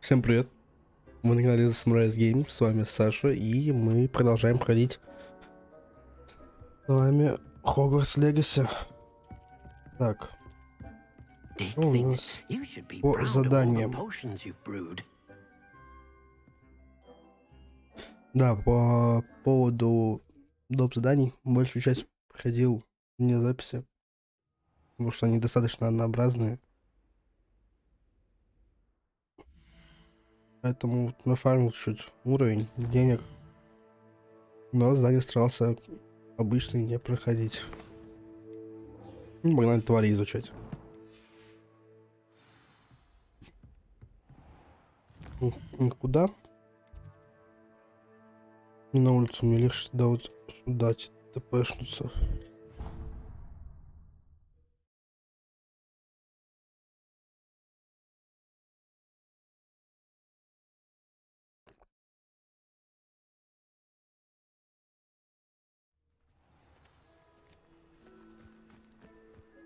Всем привет! Вы на канале Samurai Game, с вами Саша, и мы продолжаем проходить с вами Hogwarts Legacy. Так, что у нас по заданиям? Да, по поводу доп. Заданий, большую часть проходил вне записи, потому что они достаточно однообразные. Поэтому нафармил чуть уровень денег, но задание старался обычно не проходить. Погнали твари изучать. Куда? Не на улицу, мне легче тогда вот сюда тпшнуться.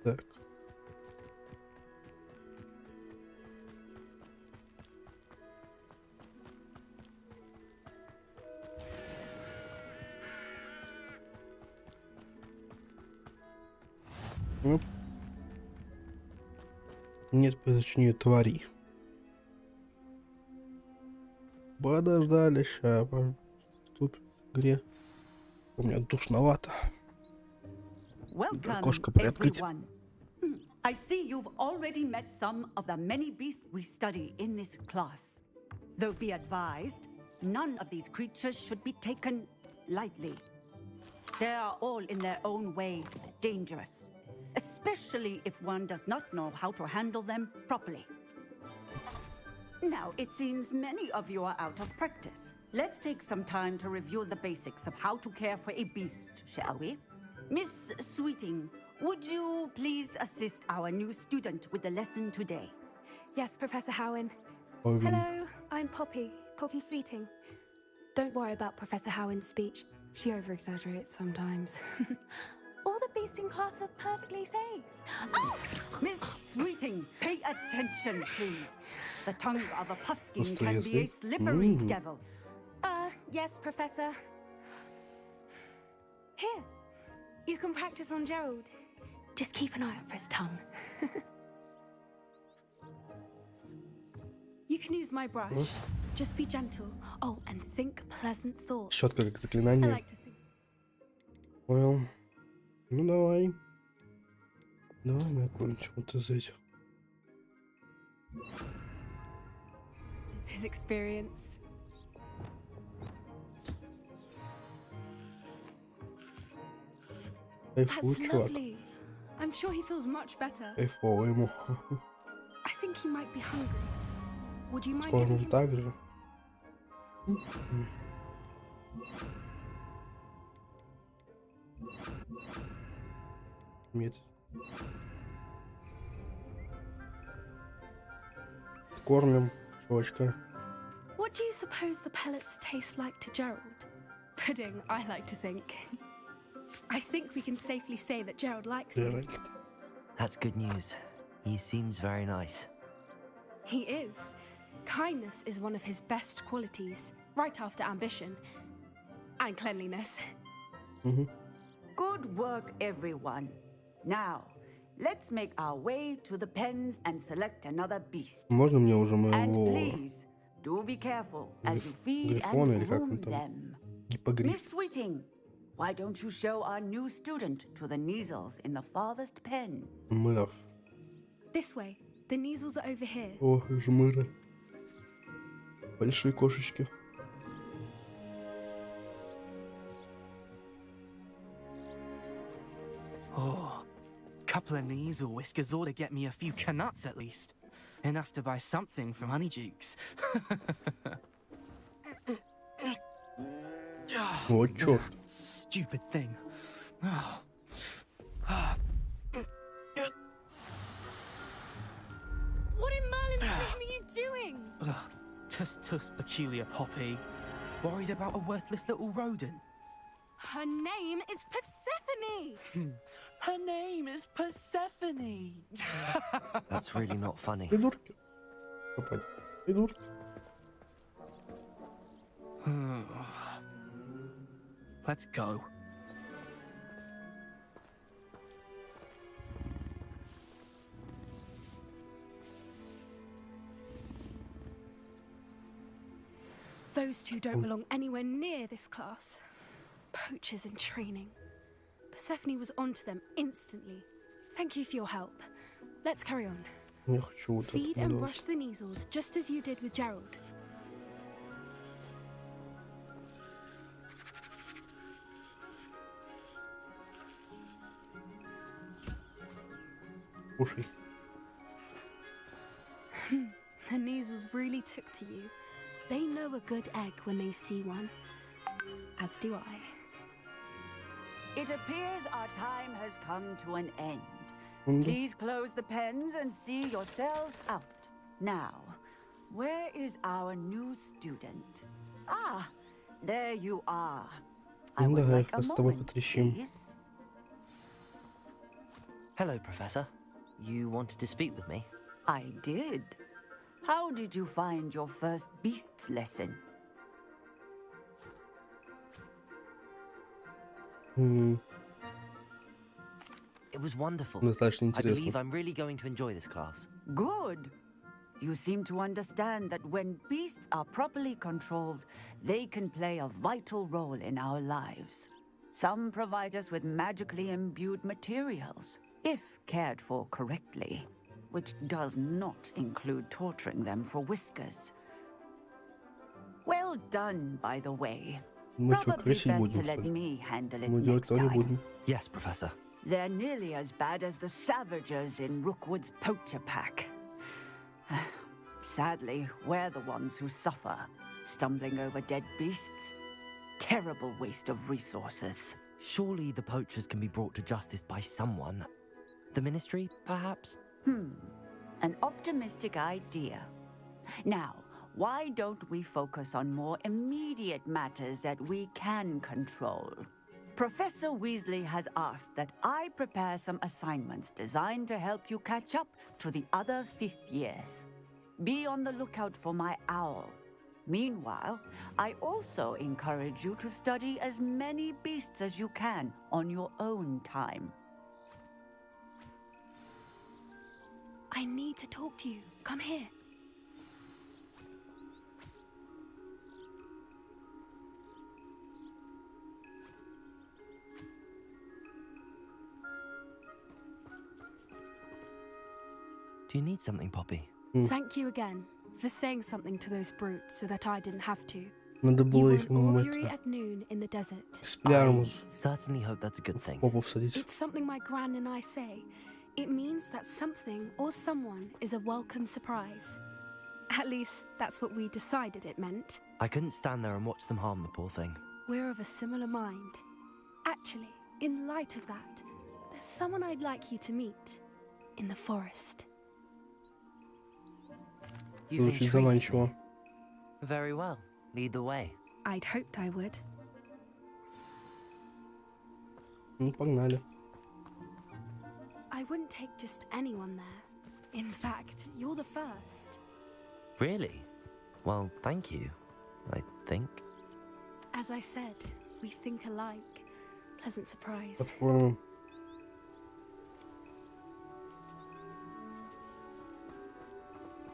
Так. Ну. Нет, точнее, твари. Подождали, ща поступим к игре. У меня душновато. Окошко приоткрыть. I see you've already met some of the many beasts we study in this class. Though be advised, none of these creatures should be taken lightly. They are all in their own way dangerous, especially if one does not know how to handle them properly. Now, it seems many of you are out of practice. Let's take some time to review the basics of how to care for a beast, shall we? Miss Sweeting, would you please assist our new student with the lesson today? Yes, Professor Howen. Hello, I'm Poppy Sweeting. Don't worry about Professor Howen's speech. She over-exaggerates sometimes. All the beasts in class are perfectly safe. Oh! Miss Sweeting, pay attention, please. The tongue of a puffskein can be a slippery devil. Yes, Professor. Here, you can practice on Gerald. Just keep an eye out for his tongue. You can use my brush. Just be gentle. Oh, and think pleasant thoughts. Щетка как I заклинание. like to think. Понял. Ну давай. Давай на какой-нибудь вот из этих. Just his experience. Кайфуй, That's чувак. lovely. I'm sure he feels much better. Кайфово ему. I think he might be hungry. Would you mind Скоро giving он him так же. Нет. Кормим, чувачка. What do you suppose the pellets taste like to Gerald? Pudding, I like to think. I think we can safely say that Gerald likes it. That's good news. He seems very nice. He is. Kindness is one of his best qualities, right after ambition. And cleanliness. Good work, everyone. Now, let's make our way to the pens and select another beast. Можно мне уже And моего please, do be careful as you feed Грифона and или как он groom там? them. Гиппогриф. Miss Sweeting, why don't you show our new student to the measles in the farthest pen? Мыров. This way. The Neasels are over here. О, жмыры. Большие кошечки. Oh, couple of Neasel whiskers ought to get me a few canuts at least. Enough to buy something from Honeydukes. Вот чёрт. Stupid thing. What in Merlin's name are you doing? Tuss peculiar Poppy. Worried about a worthless little rodent. Her name is Persephone! Her name is Persephone. That's really not funny. Придурки. Опять. Придурки. Let's go. Those two don't belong anywhere near this class. Poachers in training. Persephone was onto them instantly. Thank you for your help. Let's carry on. Я хочу вот Feed это and делать. brush the measles, just as you did with Gerald. Кушай. The measles really took to you. They know a good egg when they see one. As do I. It appears our time has come to an end. Mhm. Please close the pens and see yourselves out. Now, where is our new student? Ah, there you are. I Ну, would давай like a с тобой moment, потрещим. please. Hello, Professor. You wanted to speak with me? I did. How did you find your first beasts lesson? It was wonderful. Достаточно I believe интересно. I'm really going to enjoy this class. Good. You seem to understand that when beasts are properly controlled, they can play a vital role in our lives. Some provide us with magically imbued materials, if cared for correctly, which does not include torturing them for whiskers. Well done, by the way. Мы что, Probably крысить best будем, to let что ли? me handle it Мы делать next тоже time. будем. Yes, Professor. They're nearly as bad as the Savagers in Rookwood's poacher pack. Sadly, we're the ones who suffer, stumbling over dead beasts. Terrible waste of resources. Surely the poachers can be brought to justice by someone. The Ministry, perhaps? An optimistic idea. Now, why don't we focus on more immediate matters that we can control? Professor Weasley has asked that I prepare some assignments designed to help you catch up to the other fifth years. Be on the lookout for my owl. Meanwhile, I also encourage you to study as many beasts as you can on your own time. I need to talk to you. Come here. Do you need something, Poppy? Thank you again for saying something to those brutes so that I didn't have to. Надо You было were их, an augury это, at noon in the desert. экспеллярмус Certainly hope that's a good в thing. попу всадить. It's something my gran and I say. It means that something or someone is a welcome surprise. At least, that's what we decided it meant. I couldn't stand there and watch them harm the poor thing. We're of a similar mind. Actually, in light of that, there's someone I'd like you to meet in the forest. You've Звучит intrigued заманчиво. me. Very well. Lead the way. I'd hoped I would. Ну, погнали. I wouldn't take just anyone there. In fact, you're the first. Really? Well, thank you, I think. As I said, we think alike. Pleasant surprise. Так понял.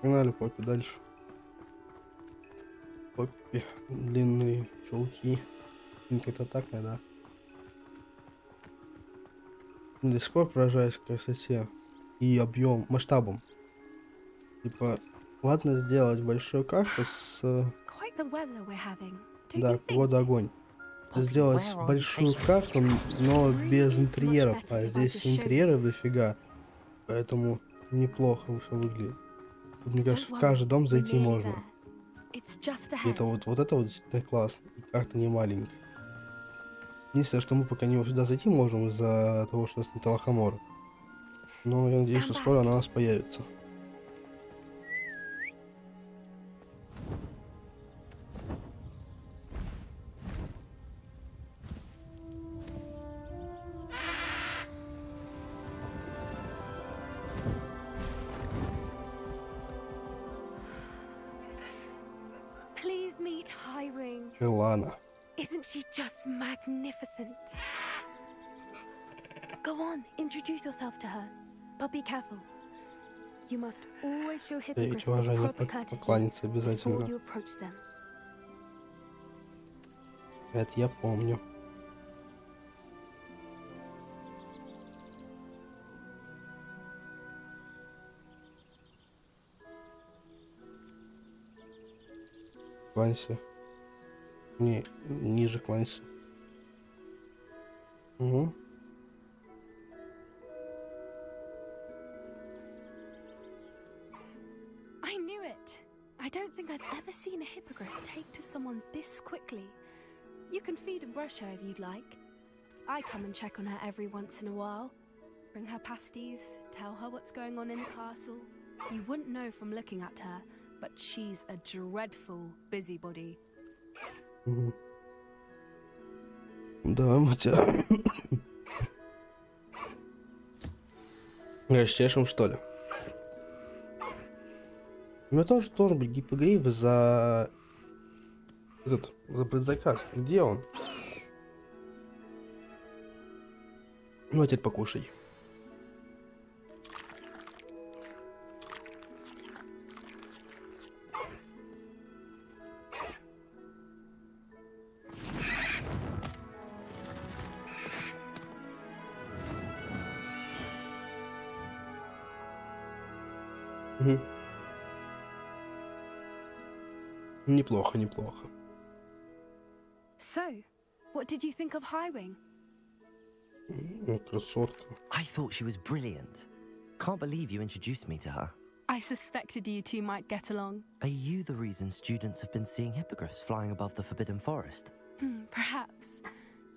Погнали, Поппи, дальше. Поппи, длинные чулки. Как-то так, да. До сих пор поражаюсь красоте и объем, масштабом. Типа, ладно сделать большую карту с... Quite the weather we're having, don't Да, you think? вода, огонь. Сделать where are you большую taking карту, но без Really интерьеров. much А better if I здесь just show интерьеров дофига. Поэтому неплохо все выглядит. Тут, мне кажется, Don't в worry, каждый дом we're зайти nearly можно. there. It's just И ahead. это вот это вот действительно классно. И карта не маленькая. Единственное, что мы пока не сюда зайти можем из-за того, что у нас нет лохомора. Но я надеюсь, что скоро она у нас появится. Please meet Highwing. Лана. Isn't she just magnificent? Go on, introduce yourself to her. But be careful. You must always show hippogriffs the уважение, proper courtesy покланяться before обязательно. you approach them. Это я помню. Кланься. Не, ниже кланься. Угу. I knew it. I don't think I've ever seen a hippogriff take to someone this quickly. You can feed and brush her if you'd like. I come and check on her every once in a while. Bring her pasties, tell her what's going on in the castle. You wouldn't know from looking at her, but she's a dreadful busybody. Угу. Давай мы тебя расчешем, что ли? Ну тоже должен быть гипогриф за за предзаказ. Где он? Ну а теперь покушай. Угу. Неплохо, неплохо. So, what did you think of Highwing? Красотка. I thought she was brilliant. Can't believe you introduced me to her. I suspected you two might get along. Are you the reason students have been seeing hippogriffs flying above the Forbidden Forest? Perhaps.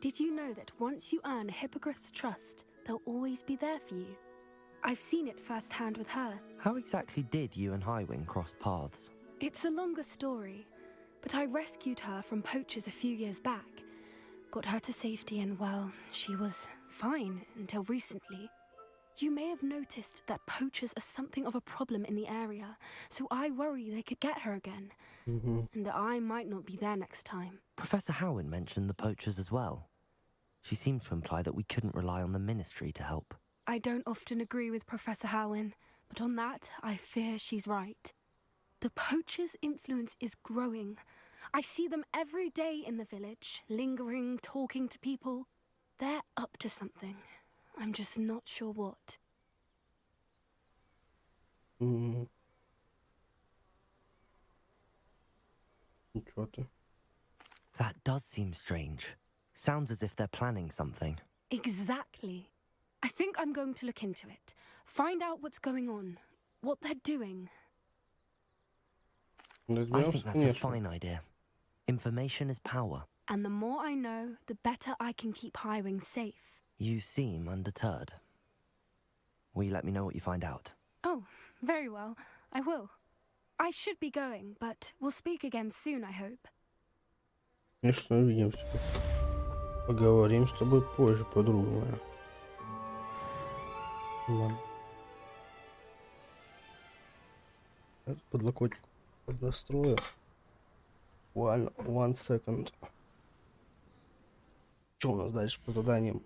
Did you know that once you earn a hippogriff's trust, they'll always be there for you? I've seen it firsthand with her. How exactly did you and Highwing cross paths? It's a longer story, but I rescued her from poachers a few years back. Got her to safety and, well, she was fine until recently. You may have noticed that poachers are something of a problem in the area, so I worry they could get her again. And I might not be there next time. Professor Howin mentioned the poachers as well. She seemed to imply that we couldn't rely on the Ministry to help. I don't often agree with Professor Howin, but on that, I fear she's right. The poachers' influence is growing. I see them every day in the village, lingering, talking to people. They're up to something. I'm just not sure what. Ничего ты. That does seem strange. Sounds as if they're planning something. Exactly. I think I'm going to look into it. Find out what's going on, what they're doing. I Разберемся, think that's a конечно. fine idea. Information is power. And the more I know, the better I can keep Highwing safe. You seem undeterred. Will you let me know what you find out? Oh, very well. I will. I should be going, but we'll speak again soon, I hope. Конечно, увидимся. Поговорим с тобой позже, подруга моя. Ладно. Этот подлокотник поднастроил. One second. Что у нас дальше по заданиям?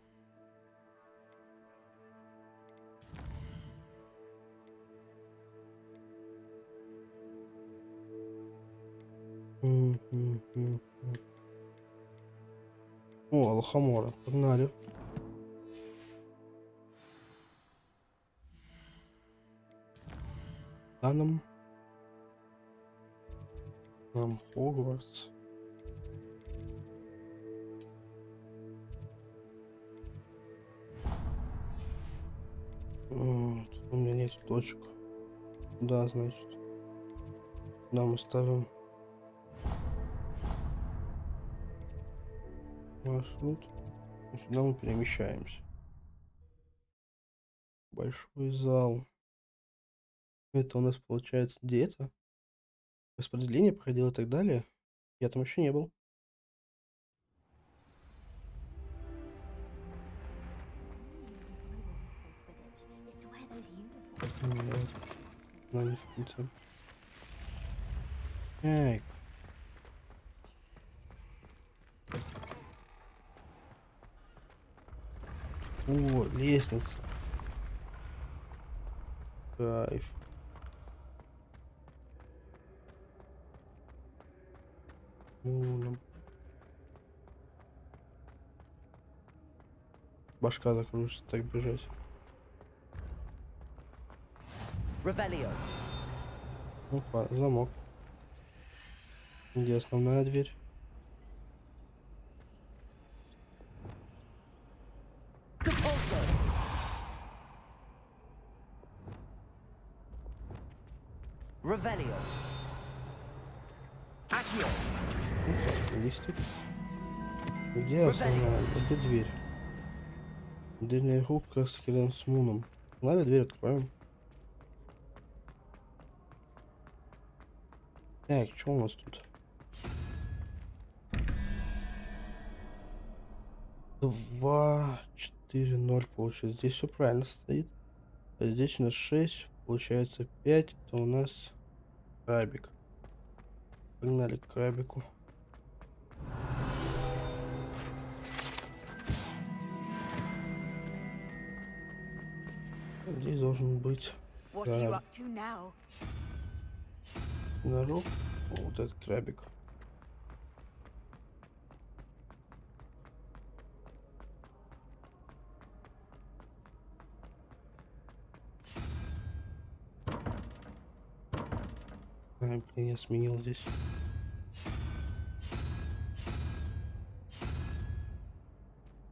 О, лохомора, погнали. А нам Hogwarts. Тут у меня нет точек. Да, значит. Да, мы ставим маршрут. И сюда мы перемещаемся. Большой зал. Это у нас получается где это? Распределение проходило и так далее. Я там еще не был. Не впутаем. Эй. О, лестница. Кайф. Башка закружится, так бежать. Revelio. Опа, замок. Где основная дверь? GeForce. Revelio. Accio. Листик. Где основная? Где дверь? Дверная рубка с хером с муном. Ладно, дверь откроем. Так, что у нас тут? 2, 4, 0 получается. Здесь все правильно стоит. А здесь у нас 6, получается 5. Это у нас крабик. Погнали к крабику. Здесь должен быть ножок. Вот этот крабик. Блин, я сменил здесь.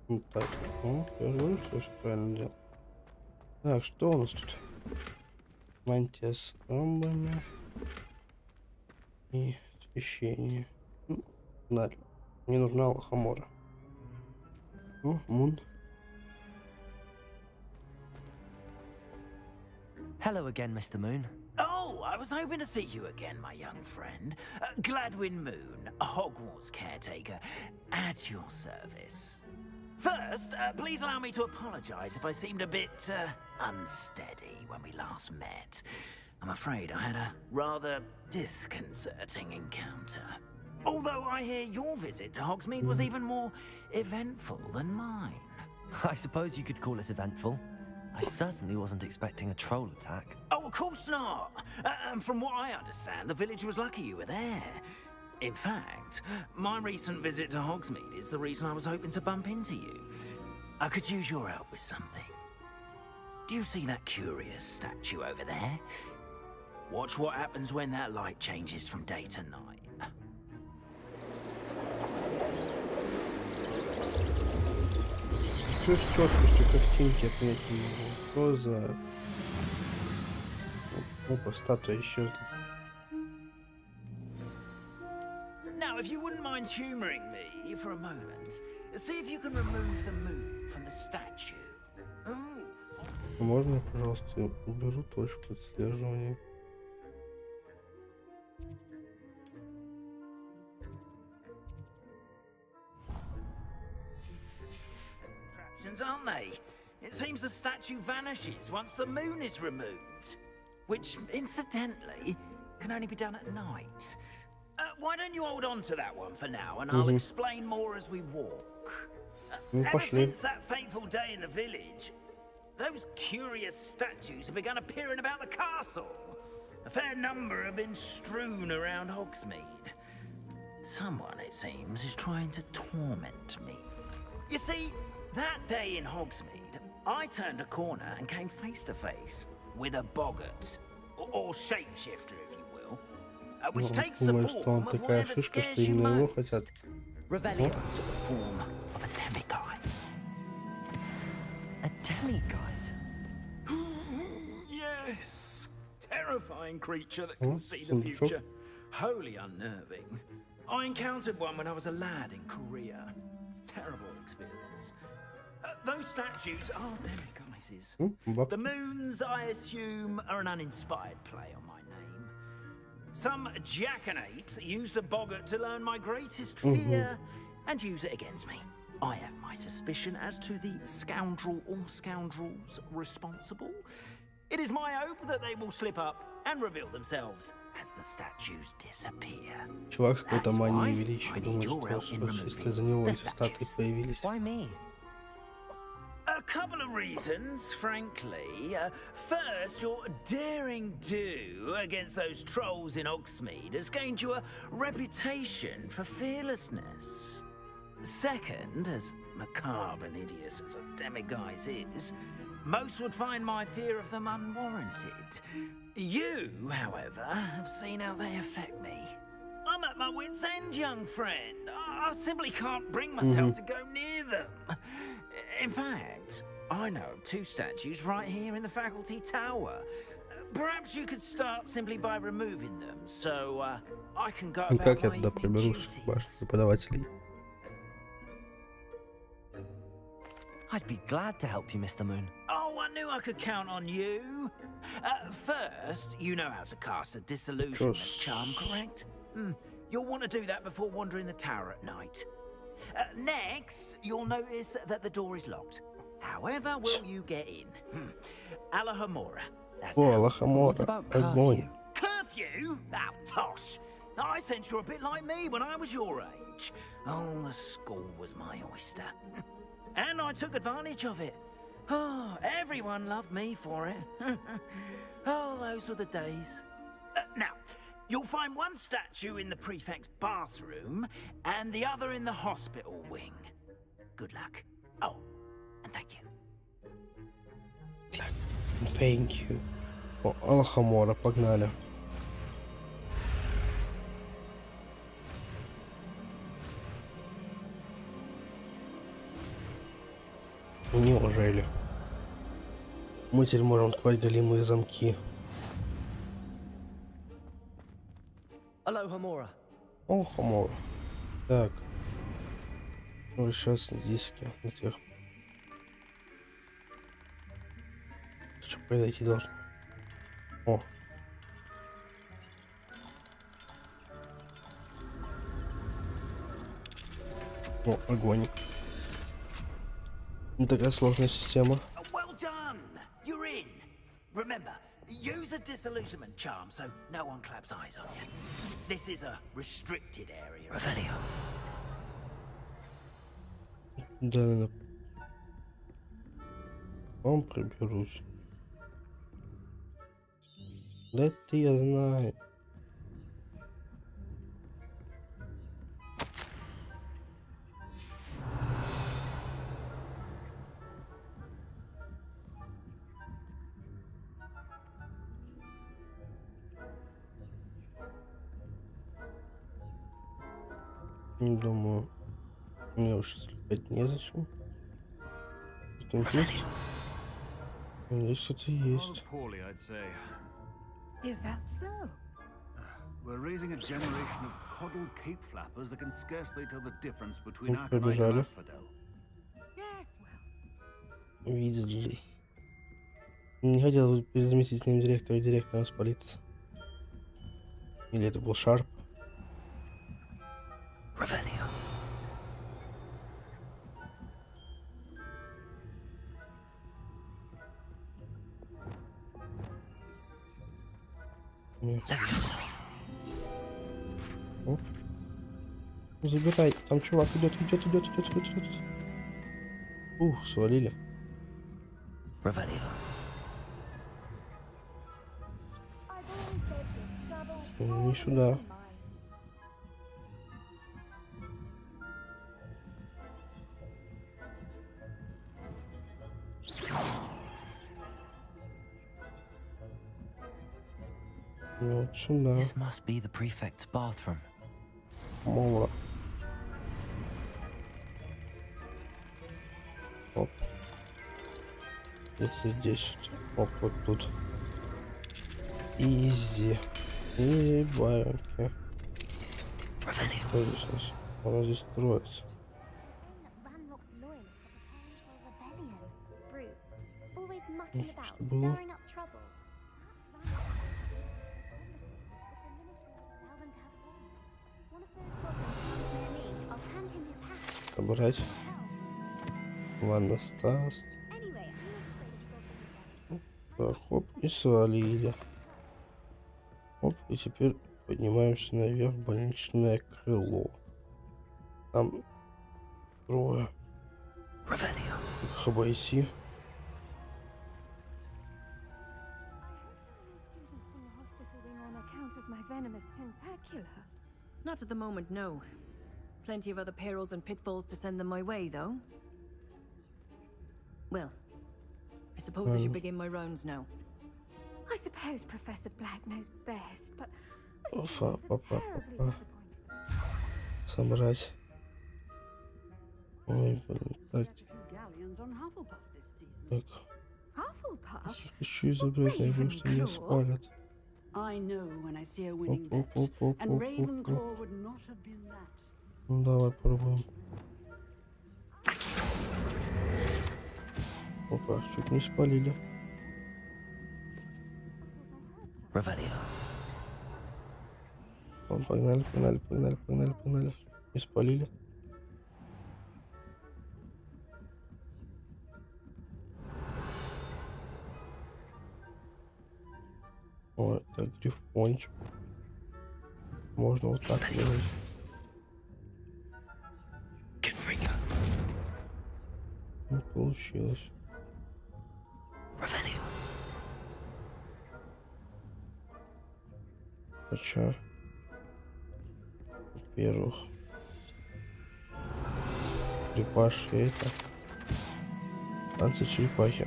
Вот так. О, я же говорю, что все правильно делал. Так, что у нас тут? Мантия с ромбами и освещение. Надо. Мне нужна лохомора. О, мун. Hello again, Mr. Moon. Oh, I was hoping to see you again, my young friend. Gladwin Moon, Hogwarts caretaker, at your service. First, please allow me to apologize if I seemed a bit unsteady when we last met. I'm afraid I had a rather disconcerting encounter. Although I hear your visit to Hogsmeade was even more eventful than mine. I suppose you could call it eventful. I certainly wasn't expecting a troll attack. Oh, of course not. And from what I understand, the village was lucky you were there. In fact, my recent visit to Hogsmeade is the reason I was hoping to bump into you. I could use your help with something. Do you see that curious statue over there? Watch what happens when that light changes from day to night. Что с четкостью картинки отметить не могу? Что за... Опа, статуя исчезла. Now, if you wouldn't mind humoring me for a moment, see if you can remove the moon from the statue. Можно, пожалуйста, уберу точку отслеживания? Aren't they? It seems the statue vanishes once the moon is removed, which, incidentally, can only be done at night. Why don't you hold on to that one for now, and I'll explain more as we walk. Ever since that fateful day in the village, those curious statues have begun appearing about the castle. A fair number have been strewn around Hogsmeade. Someone, it seems, is trying to torment me. You see, that day in Hogsmeade, I turned a corner and came face to face with a boggart, or shapeshifter, if you will, which takes the form of whatever scares you most. Revelio took the form of a demiguise. A demiguise? Yes, terrifying creature that can see the future. Wholly unnerving. I encountered one when I was a lad in Korea. Terrible experience. Those statues are demiguises. The moons, I assume, are an uninspired play on my name. Some jackanapes used a boggart to learn my greatest fear and use it against me. I have my suspicion as to the scoundrel or scoundrels responsible. It is my hope that they will slip up and reveal themselves as the statues disappear. Чувак с какой-то манией величия думает, что если за него эти статуи появились. Why me? couple of reasons, frankly. First, your daring do against those trolls in Hogsmeade has gained you a reputation for fearlessness. Second, as macabre and hideous as a demiguise is, most would find my fear of them unwarranted. You, however, have seen how they affect me. I'm at my wit's end, young friend. I simply can't bring myself to go near them. In fact, I know of 2 statues right here in the faculty tower. Perhaps you could start simply by removing them, so I can go about Как я my туда evening проберусь, ваш duties. преподаватель? I'd be glad to help you, Mr. Moon. Oh, I knew I could count on you. First, you know how to cast a disillusionment charm, correct? You'll want to do that before wandering the tower at night. Next, you'll notice that the door is locked. However will you get in? Alahomora. That's О, how. What Лохомора, about огонь. Curfew? Oh, tosh. I sense you're a bit like me when I was your age. Oh, the school was my oyster. And I took advantage of it. Oh, everyone loved me for it. Oh, those were the days. Now, you'll find one statue in the prefect's bathroom and the other in the hospital wing. Good luck. Oh, and thank you. Thank you. О, Лохомора, погнали. Неужели? Мы теперь можем открывать голимые замки. Aloha, Mora. Лохомора. Так. Ну, сейчас диски. Здесь. Что произойти должно? О. О, огонь. Не такая сложная система. Well done. You're in. Remember, use a disillusionment charm so no one claps eyes on you. This is a restricted area. Revelio. Да, да. Он проберусь. Да это я знаю. Думаю, мне уж слепать незачем. Что-нибудь есть? Здесь что-то есть. Poorly, I'd say. Is that so? We're raising a generation of coddled cape flappers that can scarcely tell the difference between Ну, aconite and побежали. asphodel. Yes, well. Видели. Не хотел быть заместителем директора, и директором спалиться. Или это был Шарп? Revelio. Нет. Leviosa. Оп. Забирай. Там чувак идет. Ух, свалили. Revelio. Не сюда. Вот сюда. This must be the prefect's bathroom. Мола. Оп. Если здесь. Оп, вот тут. Изи. И байонки. Revelio. Что здесь у нас? Оно здесь строится. Что было? Собрать. Ладно, Стас. Так, хоп, и свалили. Оп, и теперь поднимаемся наверх в больничное крыло. Там трое. Revelio. Их обойти. my venomous tentacula? Not at the moment, no. Plenty of other perils and pitfalls to send them my way, though. Well, I suppose I should begin my rounds now. I suppose Professor Black knows best, but Собрать. Ой, блин, так. Так. Хочу изобрести, надеюсь, что меня спалят. Ну давай пробуем. Опа, чуть не спалили. Погнали, погнали, погнали, погнали, погнали. Не спалили. О, это грифончик. Можно вот так делать. Не получилось. Хотя, во-первых, черепашки это. Танцы черепахи.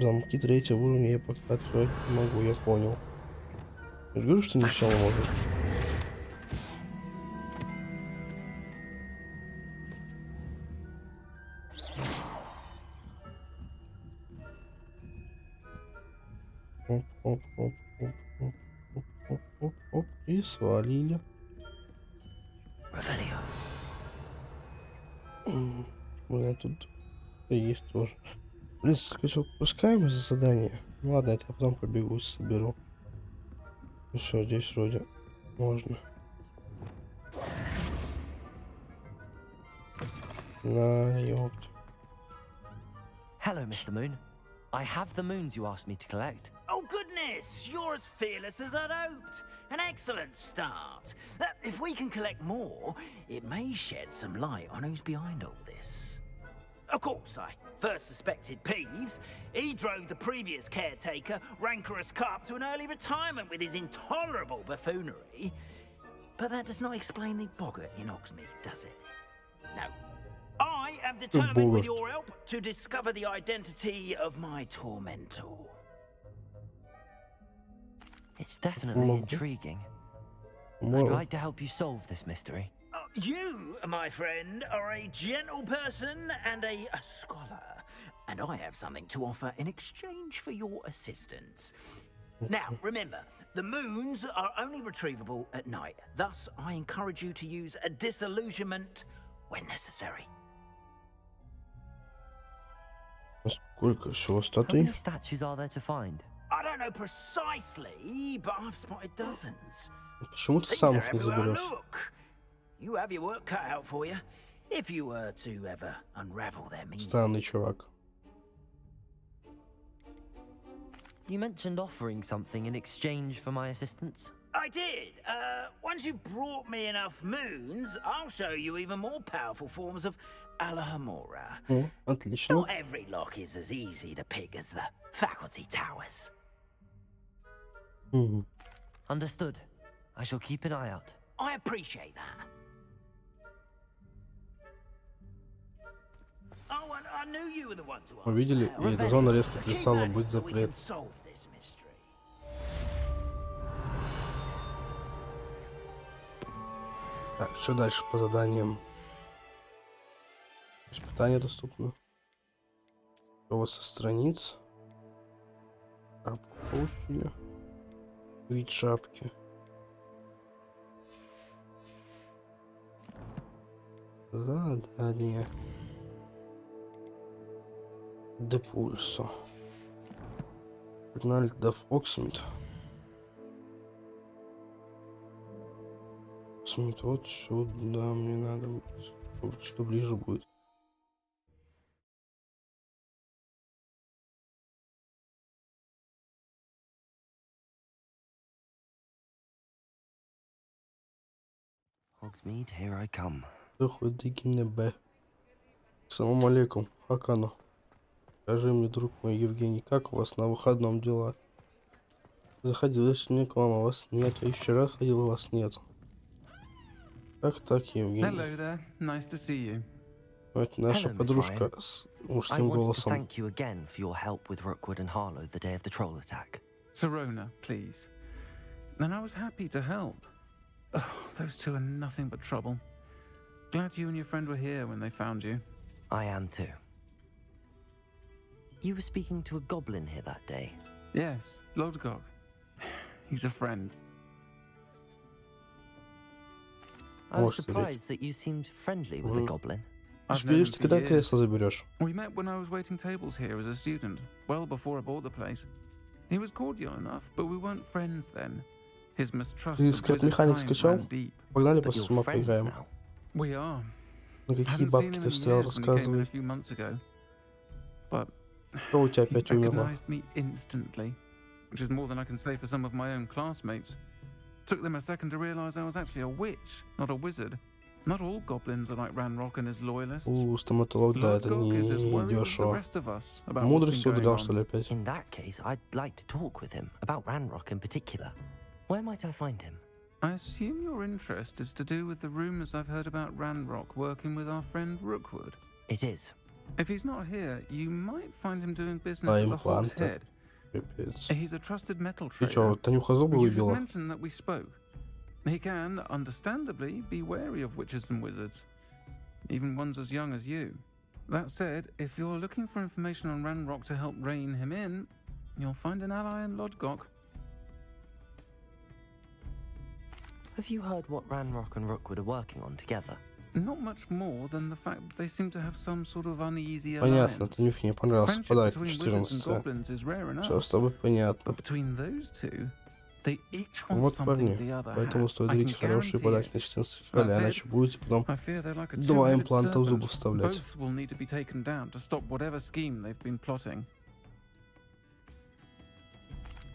Замки третьего уровня я пока открыть не могу, я понял. Я говорю, что не все может. Оп, оп, оп, оп, оп, оп, оп, оп, оп, и свалили. Блин, тут есть тоже. Блин, скажу, пускаем за задание. Ну ладно, это я потом побегусь, соберу. Ну все, здесь вроде можно. На, ёпт. Hello, Mr. Moon. I have the moons you asked me to collect. Oh, goodness! You're as fearless as I'd hoped. An excellent start. If we can collect more, it may shed some light on who's behind all this. Of course, I first suspected Peeves. He drove the previous caretaker, Rancorous Carp, to an early retirement with his intolerable buffoonery. But that does not explain the boggart in Hogsmeade, does it? No. I am determined with your help to discover the identity of my tormentor. It's definitely intriguing. I'd like to help you solve this mystery. You, my friend, are a gentle person and a scholar, and I have something to offer in exchange for your assistance. Now, remember, the moons are only retrievable at night. Thus, I encourage you to use a disillusionment when necessary. Сколько всего How статуй? many statues are there to find? I don't know precisely, but I've spotted dozens. Почему ты These сам are их не everywhere I заберешь? look. You have your work cut out for you, if you were to ever unravel their meaning. Странный чувак. You mentioned offering something in exchange for my assistance. I did. Once you've brought me enough moons, I'll show you even more powerful forms of Alahamora. О, отлично. Not every lock is as easy to pick as the faculty towers. Мгм. Understood. I shall keep an eye out. I appreciate that. Oh, and I knew you were the one to ask. Увидели, и эта зона резко перестала быть So we can запрет. solve this mystery. Так, что дальше по заданиям? Испытания доступны. Что со страниц? Шапку получили. Вид шапки. Задание. Депульсо. Погнали до Фоксмит. Вот сюда мне надо, что ближе будет. Hogsmeade, here I come. Прохождение. Салам алейкум, Хакану. Скажи мне, друг мой Евгений, как у вас на выходном дела? Заходил я сегодня к вам, а вас нет. И вчера ходил, а вас нет. Как так, Евгений? Hello there. Nice to see you. Это наша Hello, Miss подружка Ryan. с I мужским wanted to голосом. thank you again for your help with Rookwood and Harlow the day of the troll attack. Serona, please. And I was happy to help. Oh, those two are nothing but trouble. Glad you and your friend were here when they found you. I am too. You were speaking to a goblin here that day. Yes, Lodgok. He's a friend. I was Может, surprised that you seemed friendly with the goblin. I've known him Теперь ты for когда years. кресло заберешь? We met when I was waiting tables here as a student, well before I bought the place. He was cordial enough, but we weren't friends then. His mistrust Ты of скреп wizard механик kind скачал? ran deep. Погнали But после you're ума friends поиграем. now. We are. На какие Hadn't seen бабки him ты in встрял, years when he came in a рассказывай. few months ago. But Что у тебя опять he умерло? recognized me instantly, which is more than I can say for some of my own classmates. Took them a second to realize I was actually a witch, not a wizard. Not all goblins are like Ranrock and his loyalists. Стоматолог, да, это Lodgok is as не worried as the дешево. rest of us about what's Мудрость been going удалял, on. что ли, опять? In that case, I'd like to talk with him about Ranrock in particular. Where might I find him? I assume your interest is to do with the rumors I've heard about Ranrock working with our friend Rookwood. It is. If he's not here, you might find him doing business А at the Hog's импланты? Head. Пипец. He's a trusted metal Ты чё, trader. Танюха зубы You should выбила? mention that we spoke. He can, understandably, be wary of witches and wizards, even ones as young as you. That said, if you're looking for information on Ranrock to help rein him in, you'll find an ally in Lodgok. Have you heard what Ranrock and Rookwood are working on together? Not much more than the fact that they seem to have some sort of uneasy Понятно, alliance. Танюхе не понравился Friendship подарок between wizards and 14. goblins is rare enough. Все с тобой понятно. But between those two, they each want Вот, something парни, the other поэтому has. стоит I can дарить хорошие guarantee подарки it. на 14 февраля, That's it. иначе будете потом I fear they're like a 2 two-headed импланта в serpent. зубы вставлять. Both will need to be taken down to stop whatever scheme they've been plotting.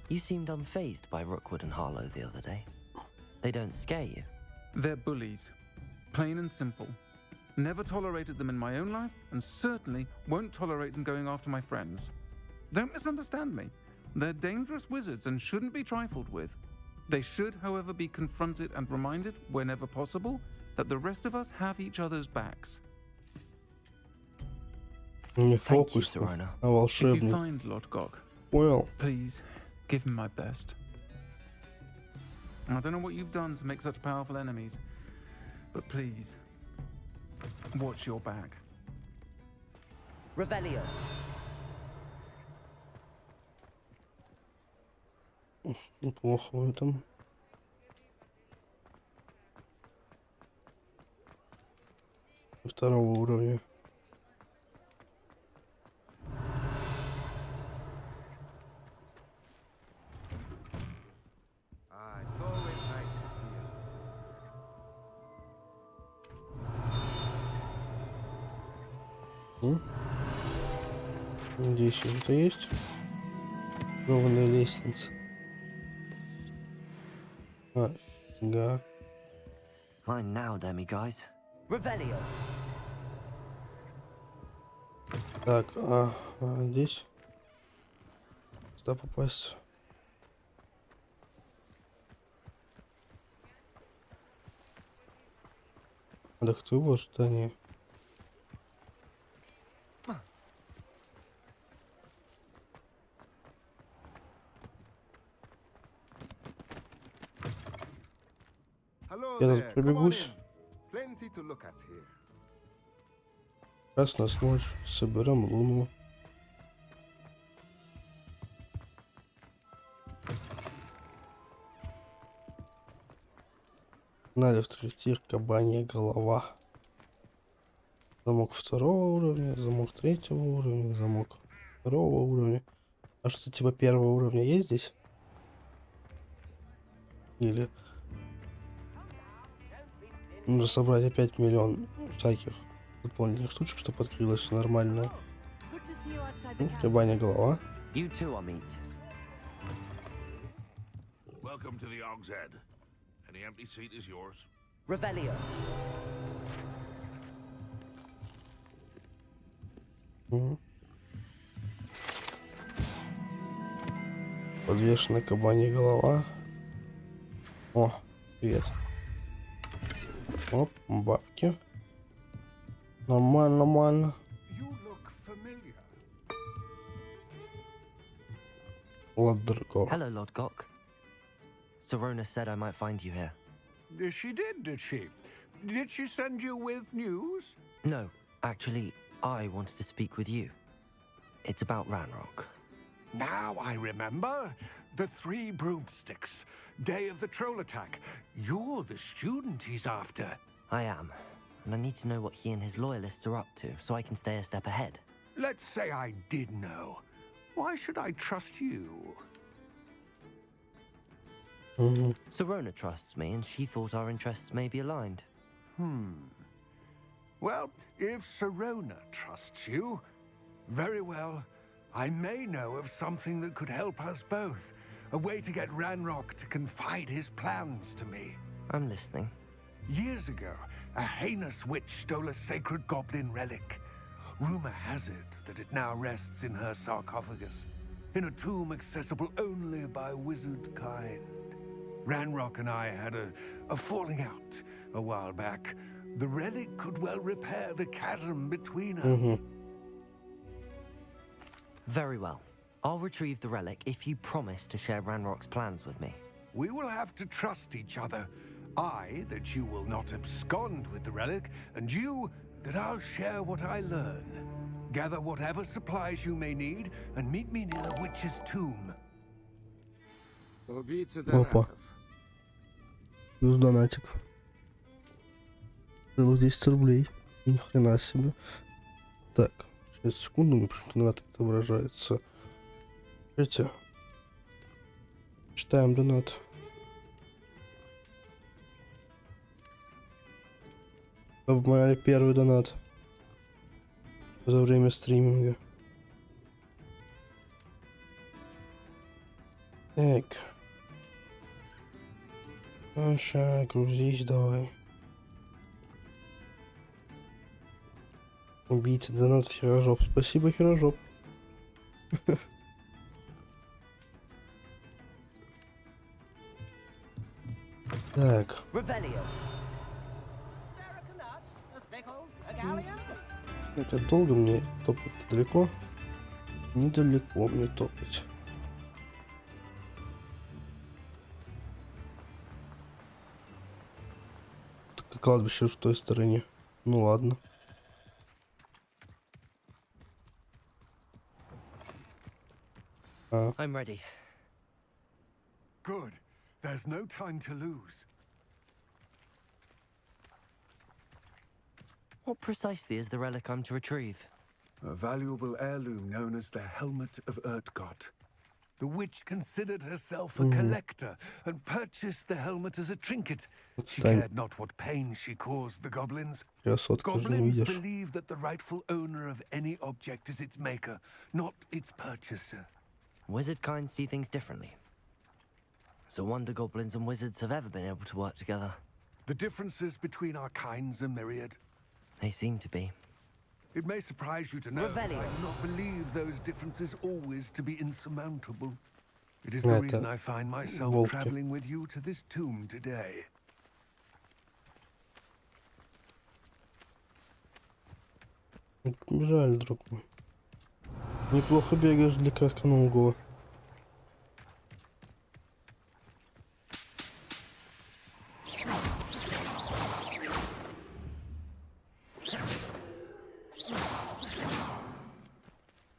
You seemed unfazed by Rookwood and Harlow the other day. They don't scare you. They're bullies. Plain and simple. Never tolerated them in my own life, and certainly won't tolerate them going after my friends. Don't misunderstand me. They're dangerous wizards and shouldn't be trifled with. They should, however, be confronted and reminded, whenever possible, that the rest of us have each other's backs. Не Thank you, фокус, Serona. а If you волшебник. find Lodgok, Понял. please give him my best. I don't know what you've done to make such powerful enemies, but please, watch your back. Revelio. Неплохо в этом. Второго уровня. It's always nice to see you. Здесь что-то есть? Ровная лестница. А, фига. Mine now, demi-guys. Revelio. Так, здесь? Сюда попасть. Так ты его ожидание. Hello Я there. тут Come on пробегусь. in. Plenty to look at here. Раз нас ночь, соберем луну. Погнали в трактир, кабанья голова. Замок второго уровня, замок третьего уровня, замок второго уровня. А что типа первого уровня есть здесь? Или нужно собрать опять миллион всяких дополнительных штучек, чтобы открылось все нормально. Good to see you outside the camp. Кабанья голова. You too, Amit. Welcome to the Hog's Head. Any empty seat is yours. Revelio. Подвешенная кабанья голова. О, привет. Оп, бабки. Нормально, нормально. Ладрго. Hello, Lord Gok. Serona said I might find you here. She did she? Did she send you with news? No, actually, I wanted to speak with you. It's about Ranrock. Now I remember. The 3 broomsticks. Day of the troll attack. You're the student he's after. I am, and I need to know what he and his loyalists are up to, so I can stay a step ahead. Let's say I did know. Why should I trust you? Serona trusts me, and she thought our interests may be aligned. Well, if Serona trusts you, very well. I may know of something that could help us both. A way to get Ranrock to confide his plans to me. I'm listening. Years ago, a heinous witch stole a sacred goblin relic. Rumor has it that it now rests in her sarcophagus, in a tomb accessible only by wizard kind. Ranrock and I had a falling out a while back. The relic could well repair the chasm between us. Very well. I'll retrieve the relic if you promise to share Ranrock's plans with me. We will have to trust each other. I, that you will not abscond with the relic, and you, that I'll share what I learn. Gather whatever supplies you may need, and meet me near the witch's tomb. Опа. Плюс донатик. Целых 10 рублей. Ни хрена себе. Так, сейчас секунду, мне почему-то донат отображается. Смотрите. Читаем донат. В мае первый донат за время стриминга. Так. Ну, ща, грузись давай. Убийца донат Хирожоп. Спасибо, Хирожоп. Так. Это долго мне топать далеко? Недалеко мне топать. Так, кладбище в той стороне. Ну ладно. I'm ready. Good. There's no time to lose. What precisely is the relic I'm to retrieve? A valuable heirloom known as the Helmet of Urtgott. The witch considered herself a collector and purchased the helmet as a trinket. She cared not what pain she caused the goblins. Goblins believe that the rightful owner of any object is its maker, not its purchaser. Wizard kind see things differently. It's a wonder goblins and wizards have ever been able to work together. The differences between our kinds are myriad. They seem to be. It may surprise you to know that I do not believe those differences always to be insurmountable. It is the reason I find myself traveling with you to this tomb today. Жаль, друг мой. Неплохо бегаешь для кратконогого.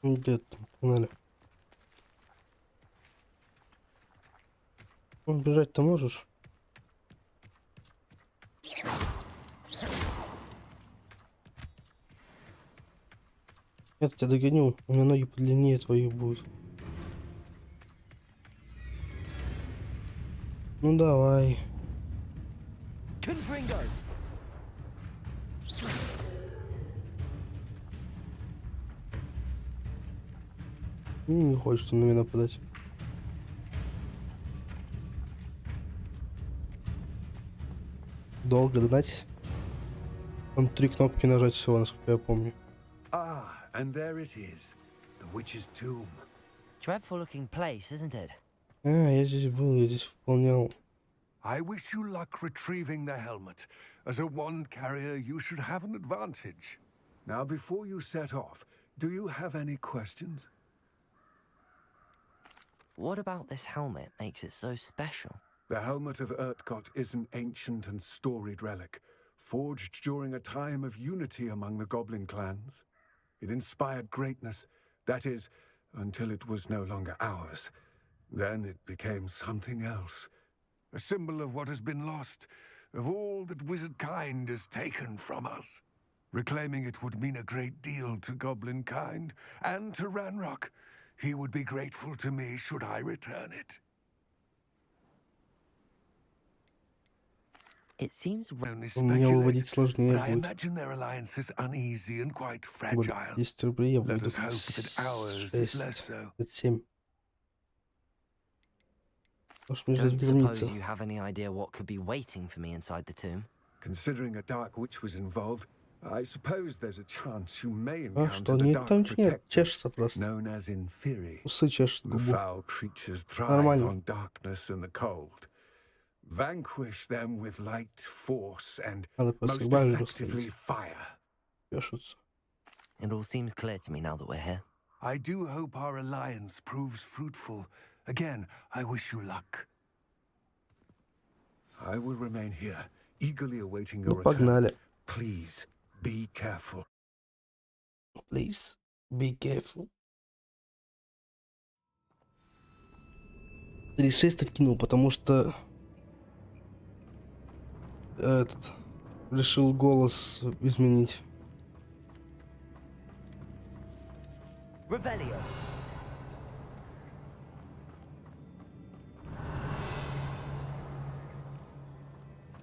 Где ты? Погнали. Бежать-то можешь? Я тебя догоню, у меня ноги подлиннее твоих будут. Ну давай. Не хочет он на меня нападать. Долго донатить? Там 3 кнопки нажать всего, насколько я помню. And there it is, the witch's tomb. Dreadful looking place, isn't it? Я здесь был, я здесь выполнял. I wish you luck retrieving the helmet. As a wand carrier, you should have an advantage. Now, before you set off, do you have any questions? What about this helmet makes it so special? The helmet of Urtkot is an ancient and storied relic, forged during a time of unity among the goblin clans. It inspired greatness, that is, until it was no longer ours. Then it became something else. A symbol of what has been lost, of all that wizard kind is taken from us. Reclaiming it would mean a great deal to goblin kind, and to Ranrock. He would be grateful to me should I return it. It seems Only Мне выводить speculate, сложнее but I будет. imagine their alliance is uneasy and quite Будет fragile. 10 рублей, я Let буду us hope that ours is less so. 7. Может, мне Don't ждать границы. suppose you have any idea what could be waiting for me inside the tomb? Considering a dark witch was involved, I suppose there's a chance you may А encounter что, the нет, dark там ничего нет, protector, чешется просто. known as Inferi. Усы чешут The губу. foul creatures thrive Нормально. on darkness and the cold. Vanquish them with light, force, and Надо просто most к баржу effectively сходить. fire. Чешутся. It all seems clear to me now that we're here. I do hope our alliance proves fruitful. Again, I wish you luck. I will remain here, eagerly awaiting your Ну, return. погнали. Please, be careful. Please, be careful. 36 откинул, потому что этот решил голос изменить. Revelio.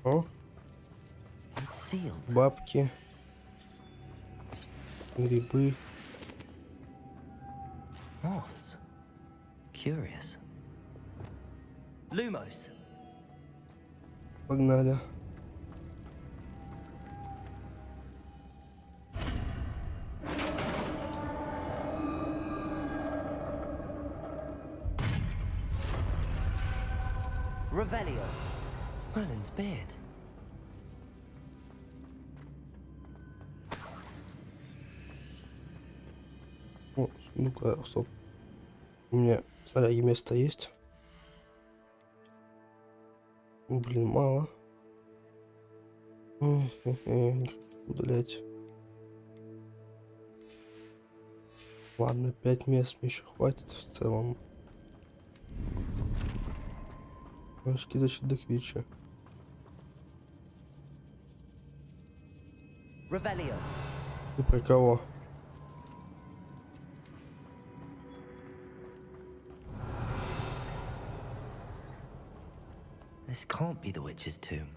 О, It's sealed. бабки, грибы. Moths. Curious. Lumos. Погнали. Revelio. Merlin's beard. О, ну-ка, стоп. У меня снаряги место есть. Блин, мало. Не хочу удалять. Ладно, 5 мест мне еще хватит в целом. Скидочек до квича. Revelio. Ты про кого? This can't be the witch's tomb.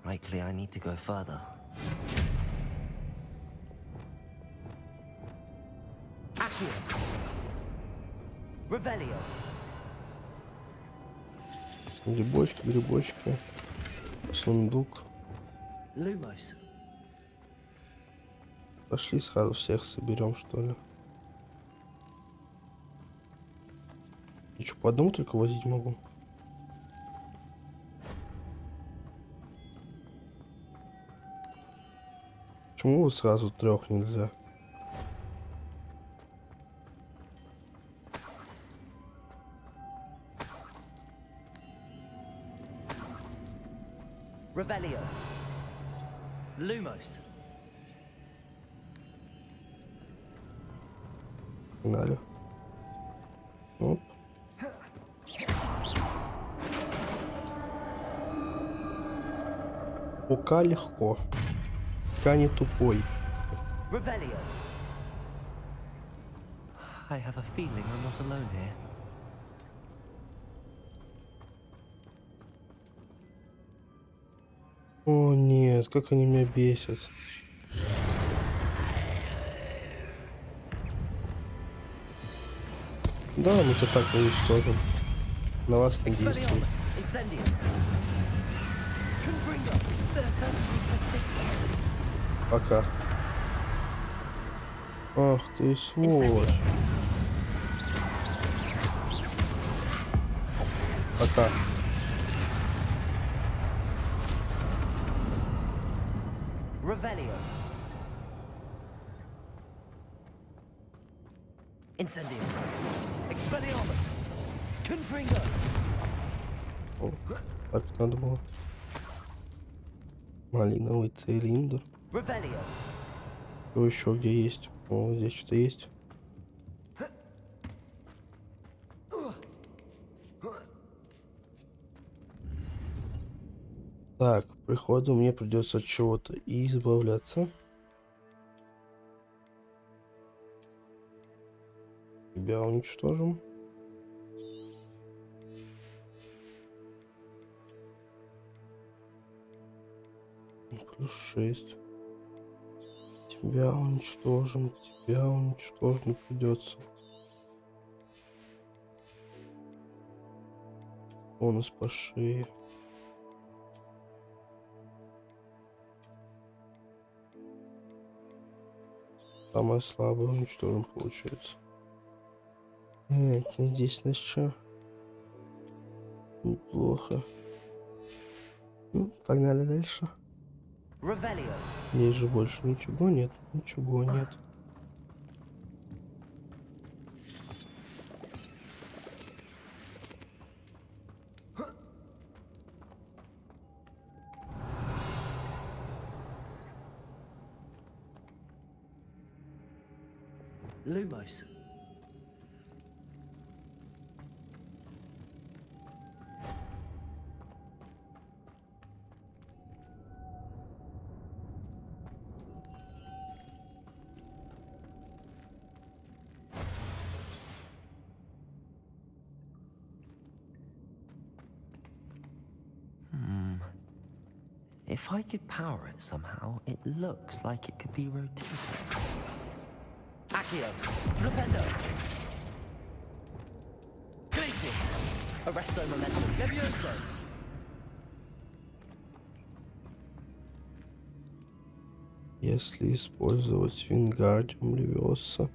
Likely I need to go further. Accio. Revelio. Грибочки, грибочки. Сундук. Lumos. Пошли сразу всех соберем, что ли. И что, по одному только возить могу? Почему вот сразу 3 нельзя? Revelio. Lumos. Погнали. Оп. Пока легко. Пока не тупой. Revelio. I have a feeling I'm not alone here. О нет, как они меня бесят. Да, мы тебя так уничтожим. На вас не действует. Пока. Ах ты сволочь. Так. Revelio. Incendio. Expelliarmus. Confringo. О, так надо было. Малиновый цилиндр. Revelio. Что еще где есть? О, здесь что-то есть. Так, приходу мне придется от чего-то избавляться. Тебя уничтожим. Плюс 6. Тебя уничтожим. Тебя уничтожим придется. Бонус по шее. Самое слабое уничтожим получается. Здесь на что? Неплохо. Ну, погнали дальше. Revelio. Здесь же больше ничего нет. Ничего нет. Lumos. If I could power it somehow, it looks like it could be rotated. Accio, Flipendo. Glacius, Arresto Momentum, Levioso. Если использовать Wingardium Leviosa.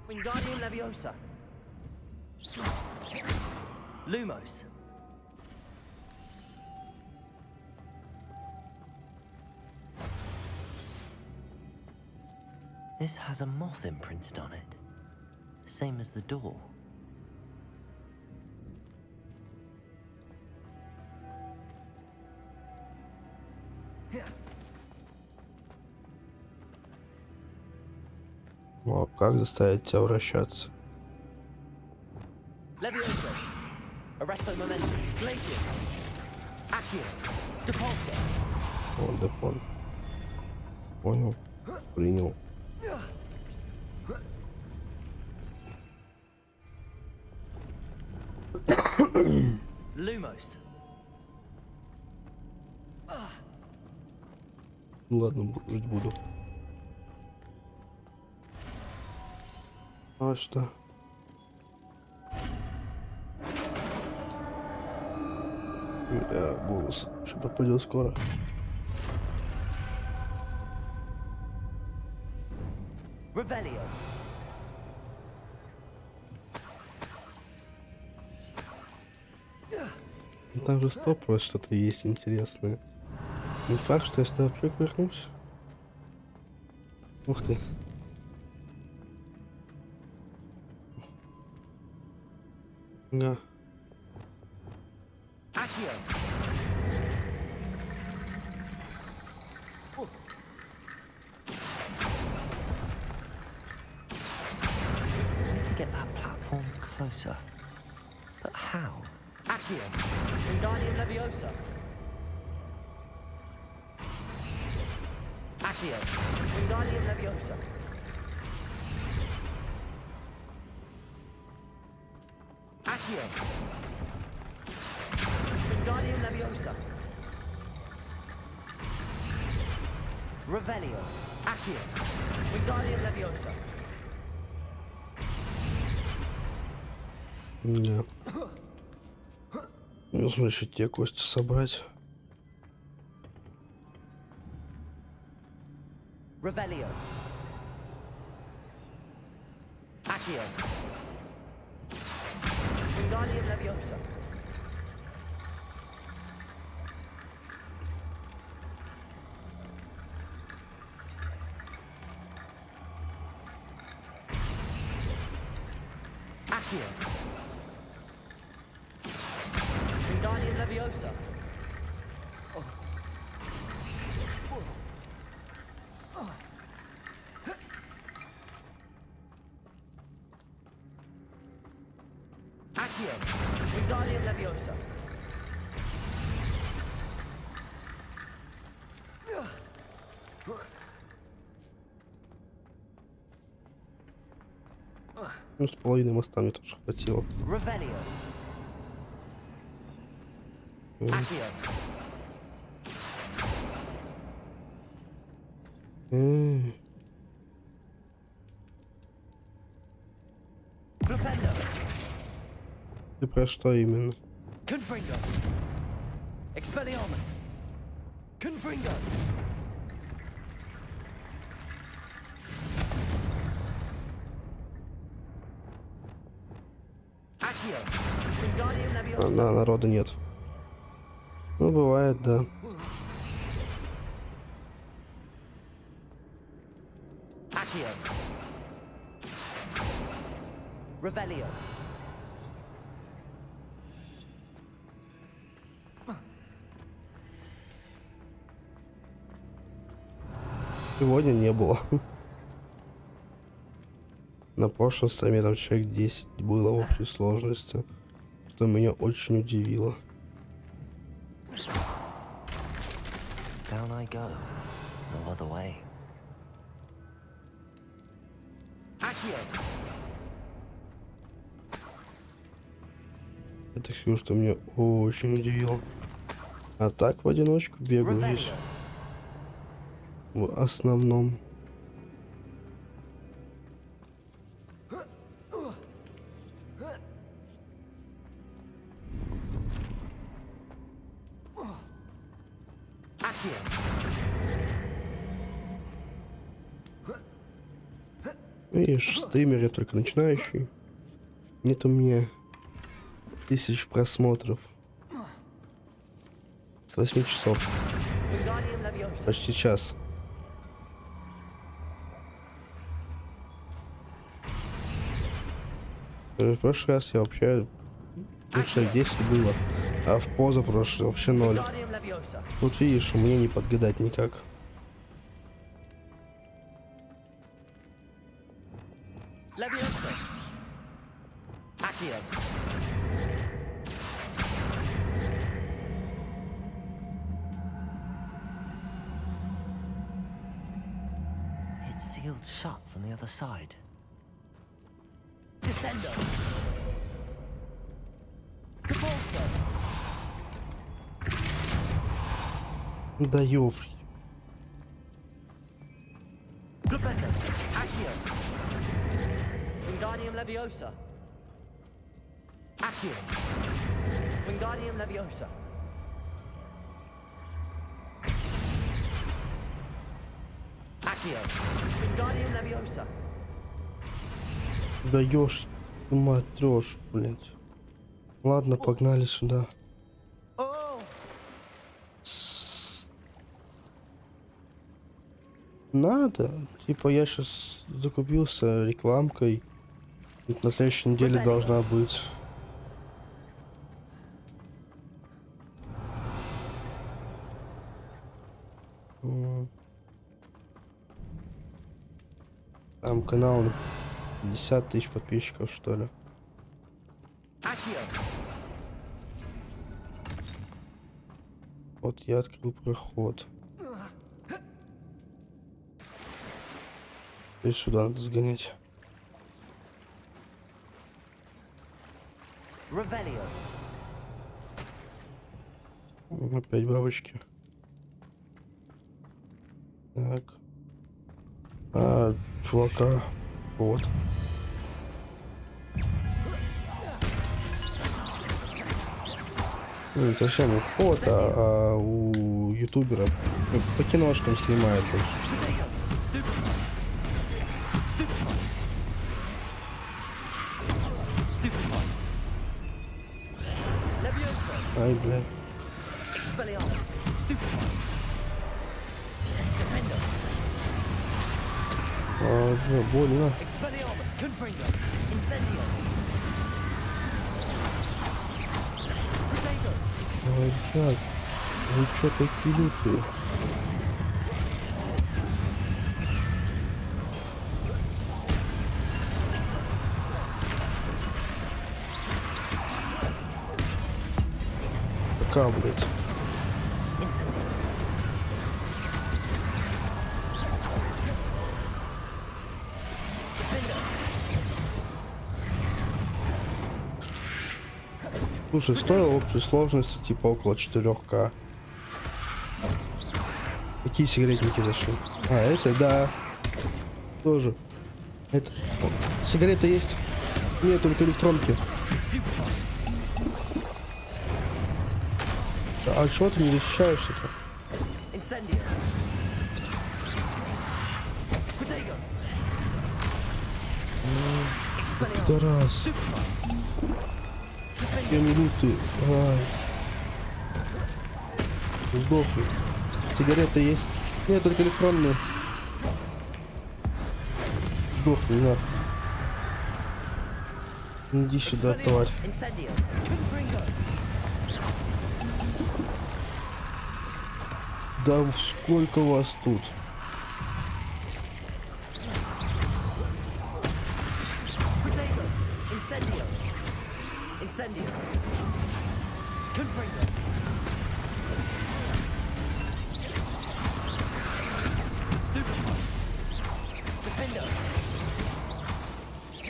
Wingardium Leviosa. Lumos. This has a moth imprinted on it, same as the door. Ну, а как заставить тебя вращаться? Levioso, Arresto Momentum, Glacius, Accio, Depulso. О, Депон. Понял. Принял. Lumos. Ладно, жить буду. А что? Да, голос. Что пропадет скоро. Revelio. Там же стоп, что-то есть интересное. Не факт, что я сюда прикрикнусь. Ух ты. Да. Accio. To get that platform closer. But how? Accio. Wingardium Leviosa. Accio. Wingardium Leviosa. Accio. Wingardium Leviosa. Revelio. Accio. Wingardium Leviosa. Да. Нужно еще те кости собрать. Revelio. Accio. Ну, с половиной моста мне тоже хватило. Ты про что именно? Да, народа нет. Ну, бывает, да. Сегодня не было. На прошлом стриме там человек 10 было в общей сложности, что меня очень удивило. Down I go. No other way. Это все, что меня очень удивило. А так в одиночку бегаю здесь. В основном. Видишь, стример я только начинающий. Нет у меня 1000 просмотров. С 8 часов. Почти час. В прошлый раз я вообще лучше 10 было, а в позапрошлый вообще 0. Вот видишь, мне не подгадать никак. It's sealed shut from the other side. Descendo. GeForce. Да ёпри. Wingardium Leviosa. Accio. Wingardium Leviosa. Accio. Wingardium Leviosa. Даешь, матрёшь, блядь. Ладно, погнали сюда. Надо. Типа я сейчас закупился рекламкой. На следующей неделе должна быть. Там канал 50 000 подписчиков, что ли. Вот я открыл проход. И сюда надо сгонять. Опять бабочки. Так. А, чувака. Вот. Ну, это все не фото, а у ютубера по киношкам снимает больше. Ай, блядь. А, бля, больно. Ой, блядь. Вы чё такие лютые? Пока, блядь. Слушай, стоило общей сложности типа около 4К. Какие сигаретники зашли? А, это, да. Тоже. Это... Сигареты есть? Нет, только электронки. А чего ты не защищаешься-то? Пидорас. Я не лютый. Ай. Сдохни. Сигареты есть? Нет, только электронные. Сдохни, на. Иди сюда, тварь. Да сколько вас тут?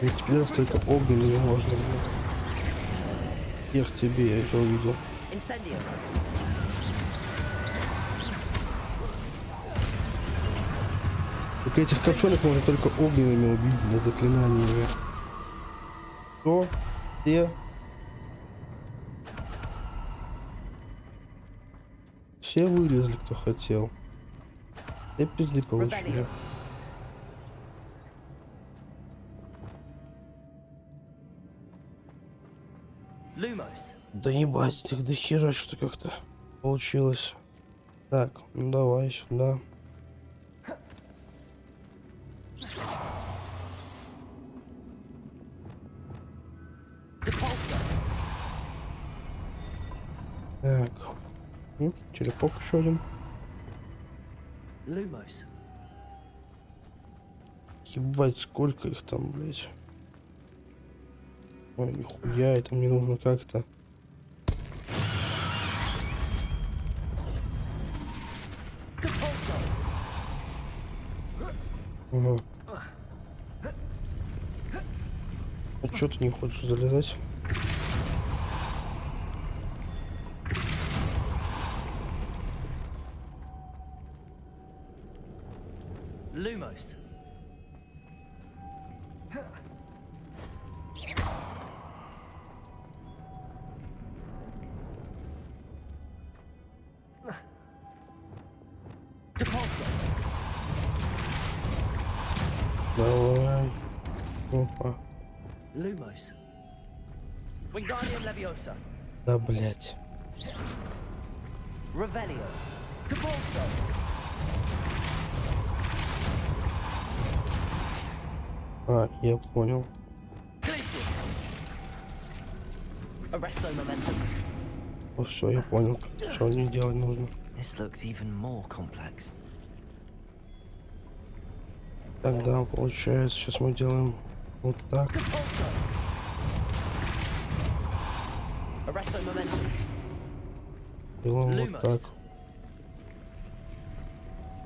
Ведь теперь только огненными можно. Эх тебе, я это увидел. Так этих копченых можно только огненными убить, для заклинаниями. Кто? Где? Все вылезли, кто хотел. И пизды получили. Да ебать, их до хера что как-то получилось. Так, ну давай сюда. Так. Черепок еще один. Ебать, сколько их там, блять. Ой, нихуя, это мне нужно как-то. Ага. А чё ты не хочешь залезать? Lumos. Давай. Опа. Lumos. Wingardium Leviosa. Да, блять. Revelio. GeForce. А, я понял. Ну все, я понял, что мне делать нужно. Тогда получается, сейчас мы делаем вот так. Делаем вот так.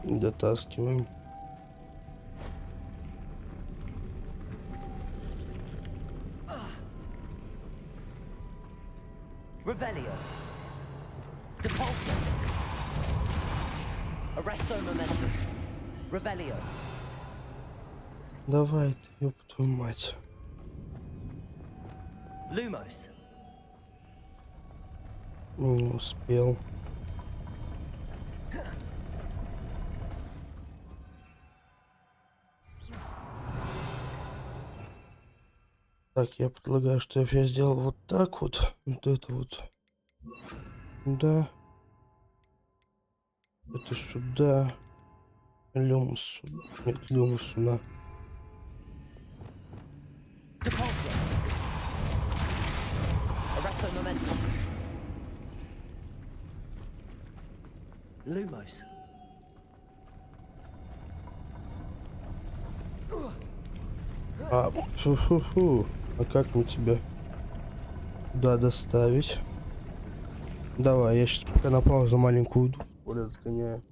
Дотаскиваем. Revelio. Depulso. Arresto momentum. Revelio. Давай ты, ёб твою мать. Lumos. Не успел. Так, я предлагаю, что я сделал вот так вот. Вот это вот Да. Это сюда. Люмус сюда. Нет, люмус сюда. Lumos. Фу-фу-фу. А как мне тебя туда доставить? Давай, я сейчас пока на паузу маленькую уйду. Вот отгоняю.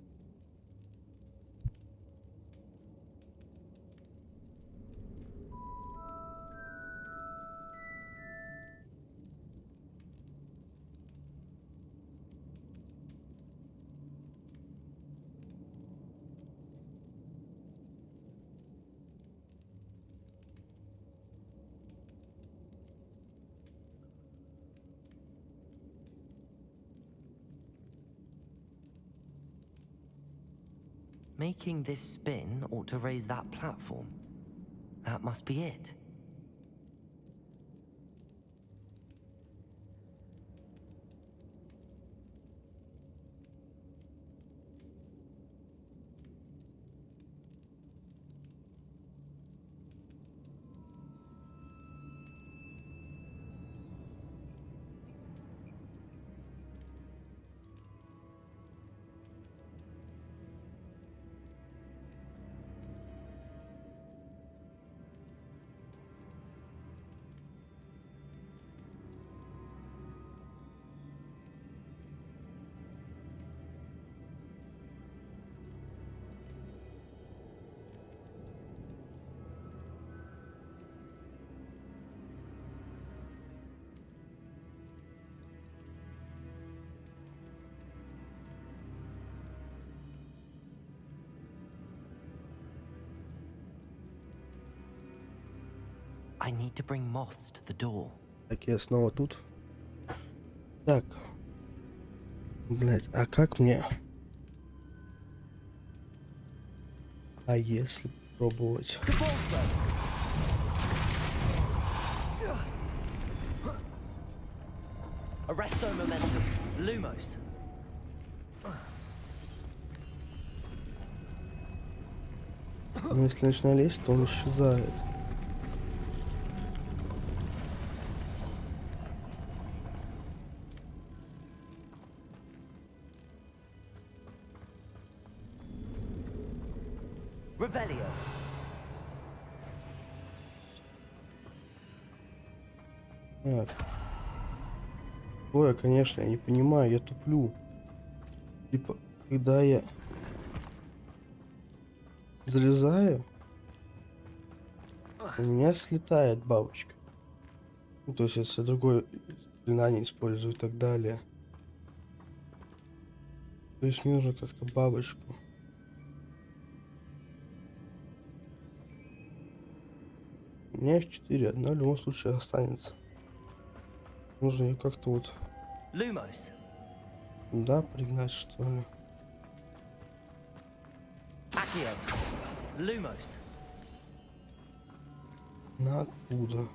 Making this spin ought to raise that platform. That must be it. I need to bring moths to the door. Так, я снова тут. Так. Блять, а как мне? А если пробовать? Arresto momentum. Lumos. Но если начинаю лезть, то он исчезает. Revelio. Так. Ой, конечно, я не понимаю, я туплю. Типа, когда я залезаю, у меня слетает бабочка. Ну, то есть, если другое заклинание использую и так далее. То есть, мне нужно как-то бабочку. У меня их 4, одна в любом случае останется. Нужно ее как-то вот... Lumos. Да, пригнать, что ли. Accio. Lumos. На оттуда.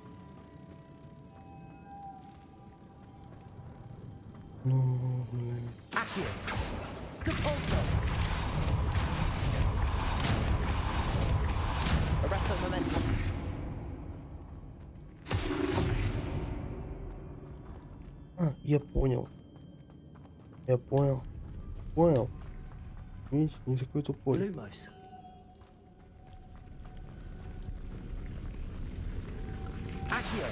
Ну, блин. Accio. Capolto. Arresto momentum. А, я понял. Я понял. Понял. Видите, не такой тупой. Lumos. Accio.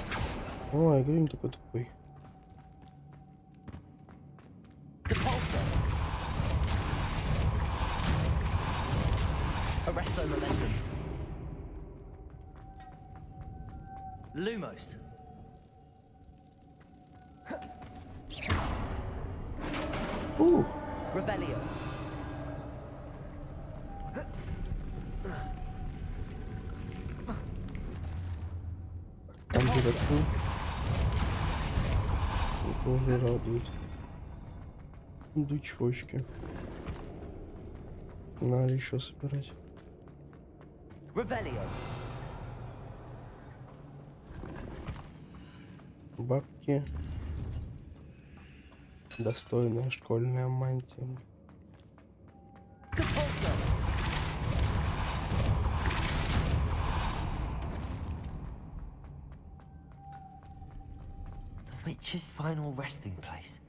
О, я говорю, не такой тупой. Capolto. Arresto momentum. Lumos. Revelio. Там дураку. Тоже радует. Дучочки. Надо еще собирать. Revelio. Бабки. Достойная школьная мантия. The witch's final resting place.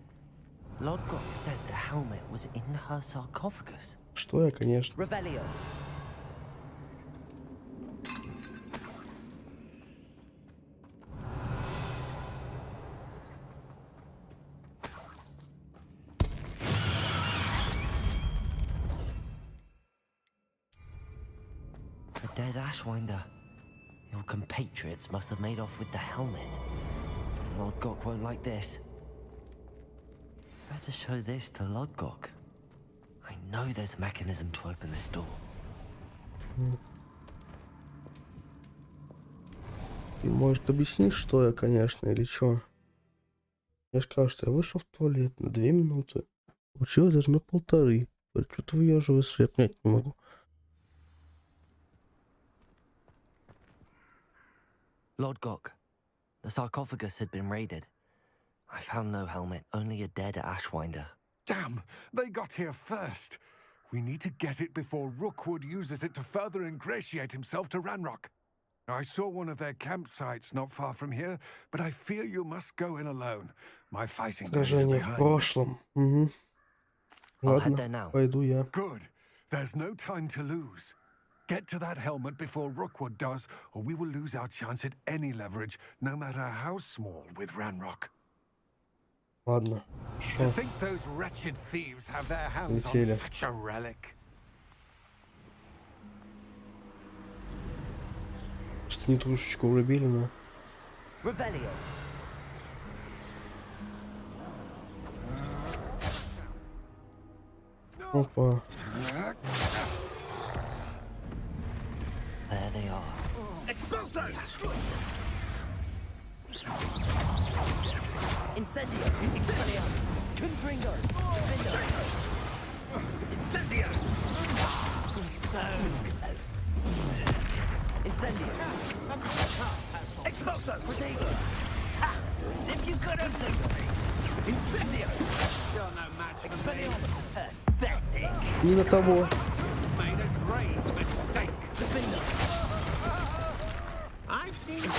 Lodgok said the helmet was in her sarcophagus. Что я, конечно. Revelio. The dead Ashwinder. Your compatriots must have made off with the helmet. Lodgok won't like this. Better show this to Lodgok. I know there's a mechanism to open this door. Ты, может, объяснишь, что я, конечно, или что? Я же сказал, что я вышел в туалет на 2 минуты. Получилось даже на 1,5. Что-то выеживаешься, я понять не могу. Lodgok, the sarcophagus had been raided. I found no helmet, only a dead Ashwinder. Damn! They got here first. We need to get it before Rookwood uses it to further ingratiate himself to Ranrock. I saw one of their campsites not far from here, but I fear you must go in alone. My fighting days are Сражение в behind me. прошлом. Угу. Ладно, пойду я. Good. There's no time to lose. Get to that helmet before Rookwood does, or we will lose our chance at any leverage, no matter how small, with Ranrock. Ладно. To think those wretched thieves have their hands on Летели. such a relic. Что-то не трушечку врубили, но... Revelio. Опа. There they are. Incendio. Expelliarmus. Confringo. Incendio. So close. Incendio. Expulso. Protego. As if you could have think me. Incendio. You're no match. Expelliarmus. Pathetic. Не на того. Made a grave mistake. Defender. I've seen it.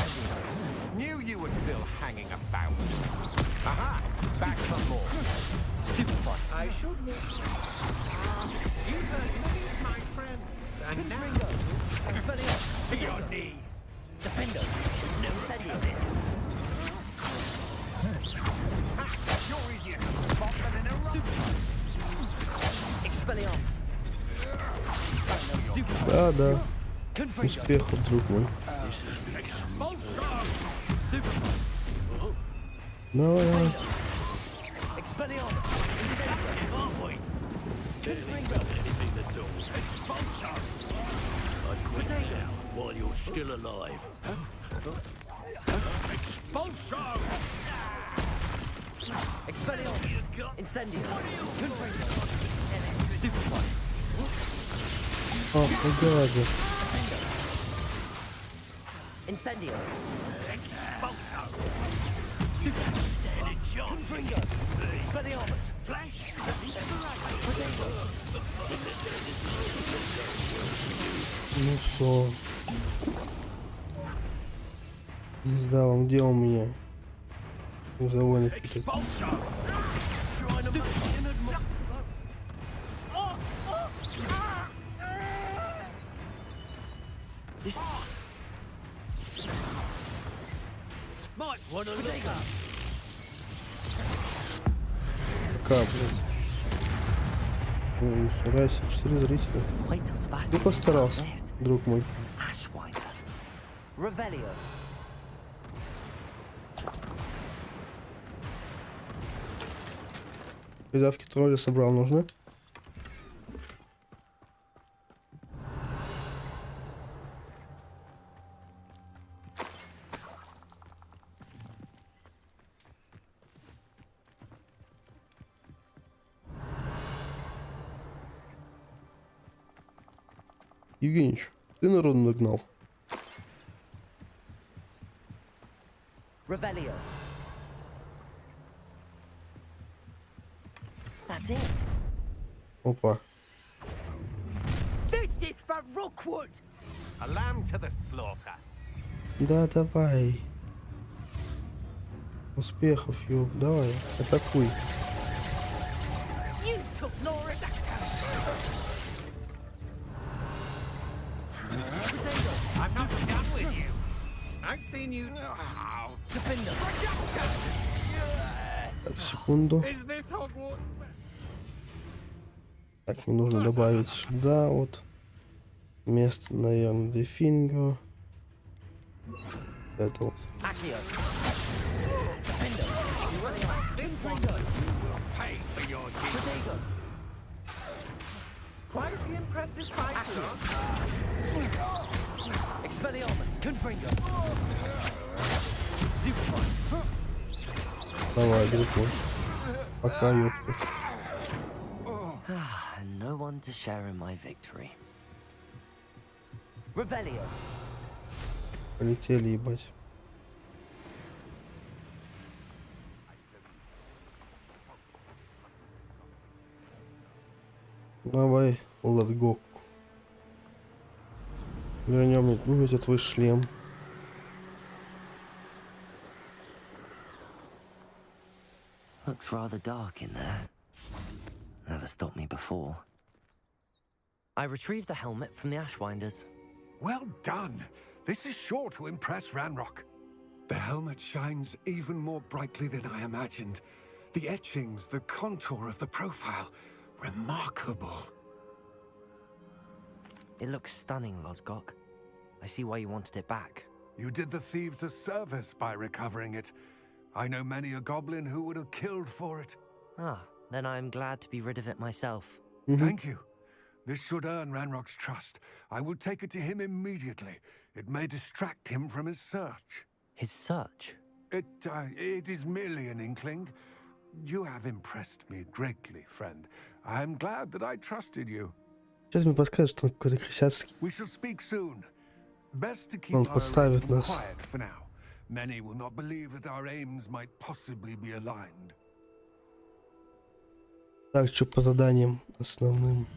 Knew you were still hanging about. Aha! Back for more. Stupid fun. I should know. You heard many of my friends, and now Expelliarmus. to your knees. Defender. No incendio. You're easier to spot than in a Stupid fun. Expelliarmus. Stupid fun. Да, да. Confringo. Успехов, друг мой. Stupid fun. Давай, давай. Expelliarmus. Incendio. Confringo. I'd quit now while you're still alive. Expulso! Expelliarmus. Incendio. Confringo. Stupid fun. О, погоди. Incendio. Stupid. Confringo. Expelliarmus. Flash. Ну что? Не знаю, он где у меня? Заводный путать. Пока, блядь. Ой, нихера себе, 4 зрителя. Wait till Sebastian Ты постарался, gets this. друг мой. Ashwinder. Revelio. Придавки тролля собрал, нужны? Евгеньевич, ты народу нагнал. Revelio. That's it. Опа. This is for Rookwood. A lamb to the slaughter. Да, давай. Успехов, Ю. Давай, атакуй. You took Laura I'm not done with you. I've seen you. Так, секунду. Is this Hogwarts? Так, мне нужно добавить сюда вот место, наверное, дефинго. Это вот. Quite the impressive fight. Expelliarmus, Confringo. Давай, друг мой. Пока, ёпта. No one to share in my victory. Revelio. Полетели, ебать. Давай, let's go. Вернем мне, ну, это твой шлем. Looks rather dark in there. Never stopped me before. I retrieved the helmet from the Ashwinders. Well done. This is sure to impress Ranrock. The helmet shines even more brightly than I imagined. The etchings, the contour of the profile, remarkable. It looks stunning, Lodgok. I see why you wanted it back. You did the thieves a service by recovering it. I know many a goblin who would have killed for it. Ah, then I'm glad to be rid of it myself. Thank you. This should earn Ranrock's trust. I will take it to him immediately. It may distract him from his search. His search? It is merely an inkling. You have impressed me greatly, friend. I am glad that I trusted you. Сейчас мне подскажет, что он какой-то крысяцкий. We shall speak soon. Best to keep Он our подставит arrangement нас. quiet for now. Many will not believe that our aims might possibly be aligned. Так, что по заданиям основным?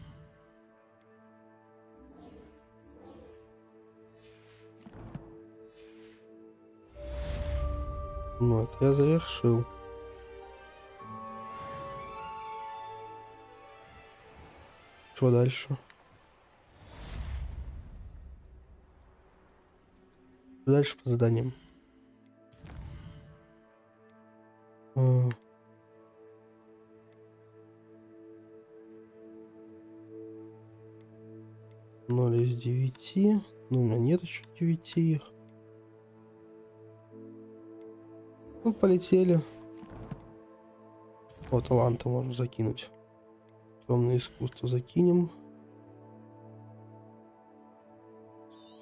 Вот, я завершил. Что дальше? Что дальше по заданиям? Ноль из 9. Ну, у меня нет еще 9 их. Ну, полетели. О, таланты можно закинуть. Темное искусство закинем.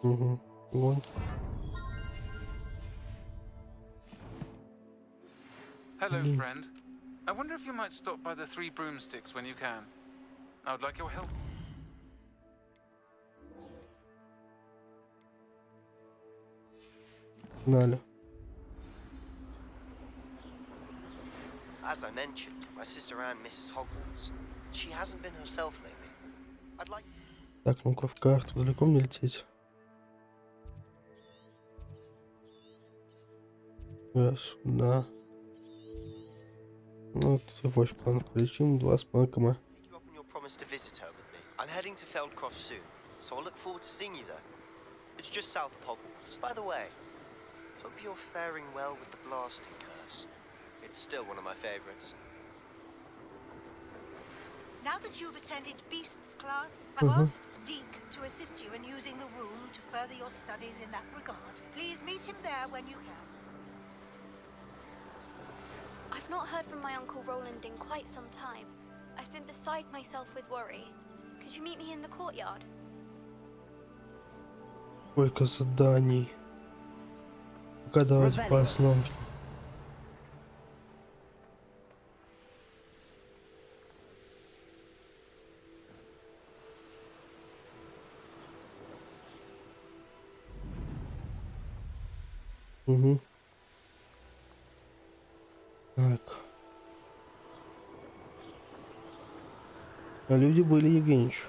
Угу. Вон. Hello, friend. I wonder if you might stop by the Three Broomsticks when you can. I would like your help. Погнали. As I mentioned, my sister Anne misses Hogwarts. She hasn't been herself lately. I'd like... Так, ну-ка в карту. Далеко мне лететь? Сюда. Ну, тут 8 полетим, 2,5 км. Take you up on your promise to visit her with me. I'm heading to Feldcroft soon, so I'll look forward to seeing you there. It's just south of Hogwarts. By the way, hope you're faring well with the blasting curse. It's still one of my favorites. Now that you've attended Beasts class, I've asked Deke to assist you in using the room to further your studies in that regard. Please meet him there when you can. I've not heard from my Uncle Roland in quite some time. I've been beside myself with worry. Could you meet me in the courtyard? Сколько заданий. Пока давайте по основам. Угу. Так. А люди были, Евгеньевич.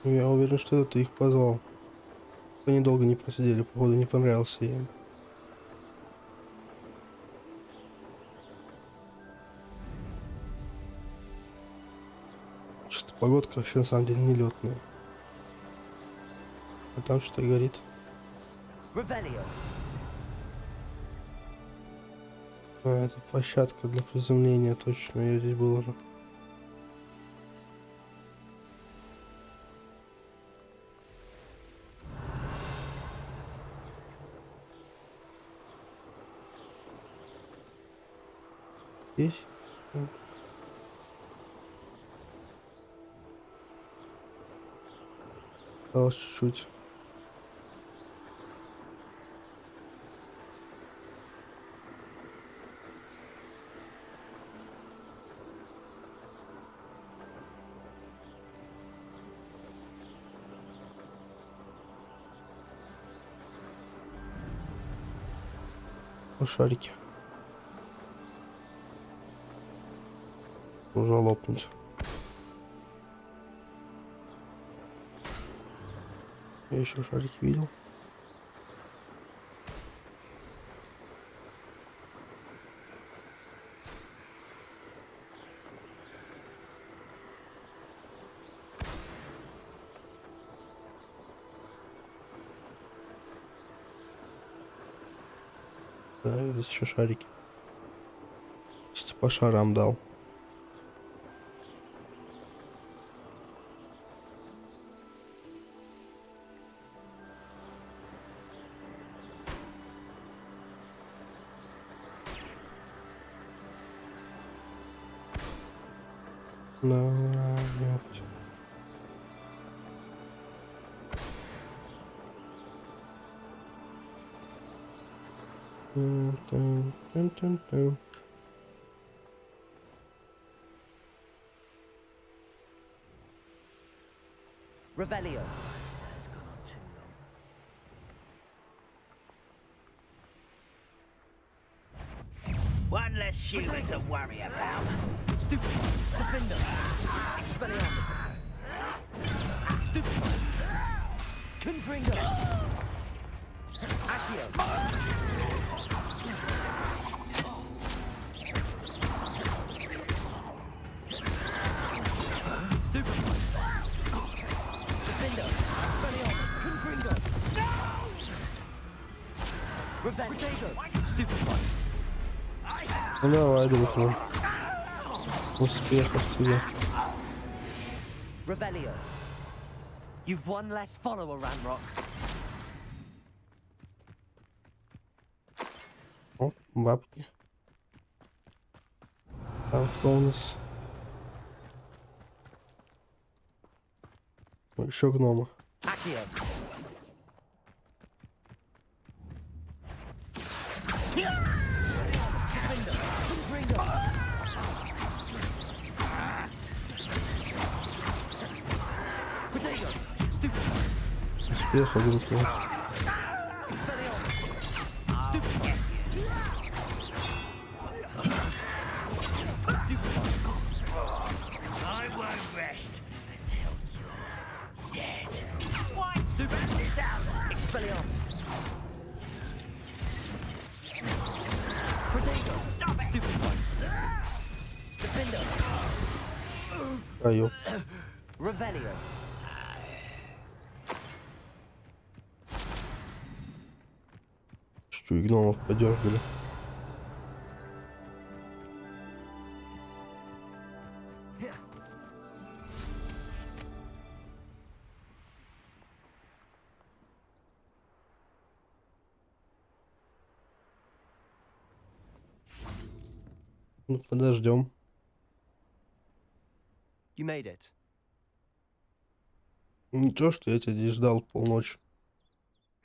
Я уверен, что это ты их позвал. Они долго не просидели, походу не понравился я им. Что-то погодка вообще на самом деле нелетная. А там что-то горит. А, это площадка для приземления, точно, я здесь был уже. Здесь. Осталось чуть-чуть. Шарики. Нужно лопнуть. Я еще шарики видел. Да, здесь еще шарики. Чисто по шарам дал. Ёпть. Revelio. One less human to worry about. Stupid. Defender. Expelliarmus. Stupid. Confringo. Accio. Stupid. Defender. Expelliarmus. Confringo. Revenge. Stupid one. Ну давай, друг. Успехов тебе. Revelio. You've one less follower, Ranrock. О, бабки. Там кто у нас? Еще гномы. Accio. Успехов, друг. I won't rest until you're dead. What? Stupid out. Expelliarmus. Protego. Stop it. Stupid one. Defender. А, ёп. Revelio. Что, и гномов подергали. Ну, подождем. You made it. Ничего, что я тебя здесь ждал полночи.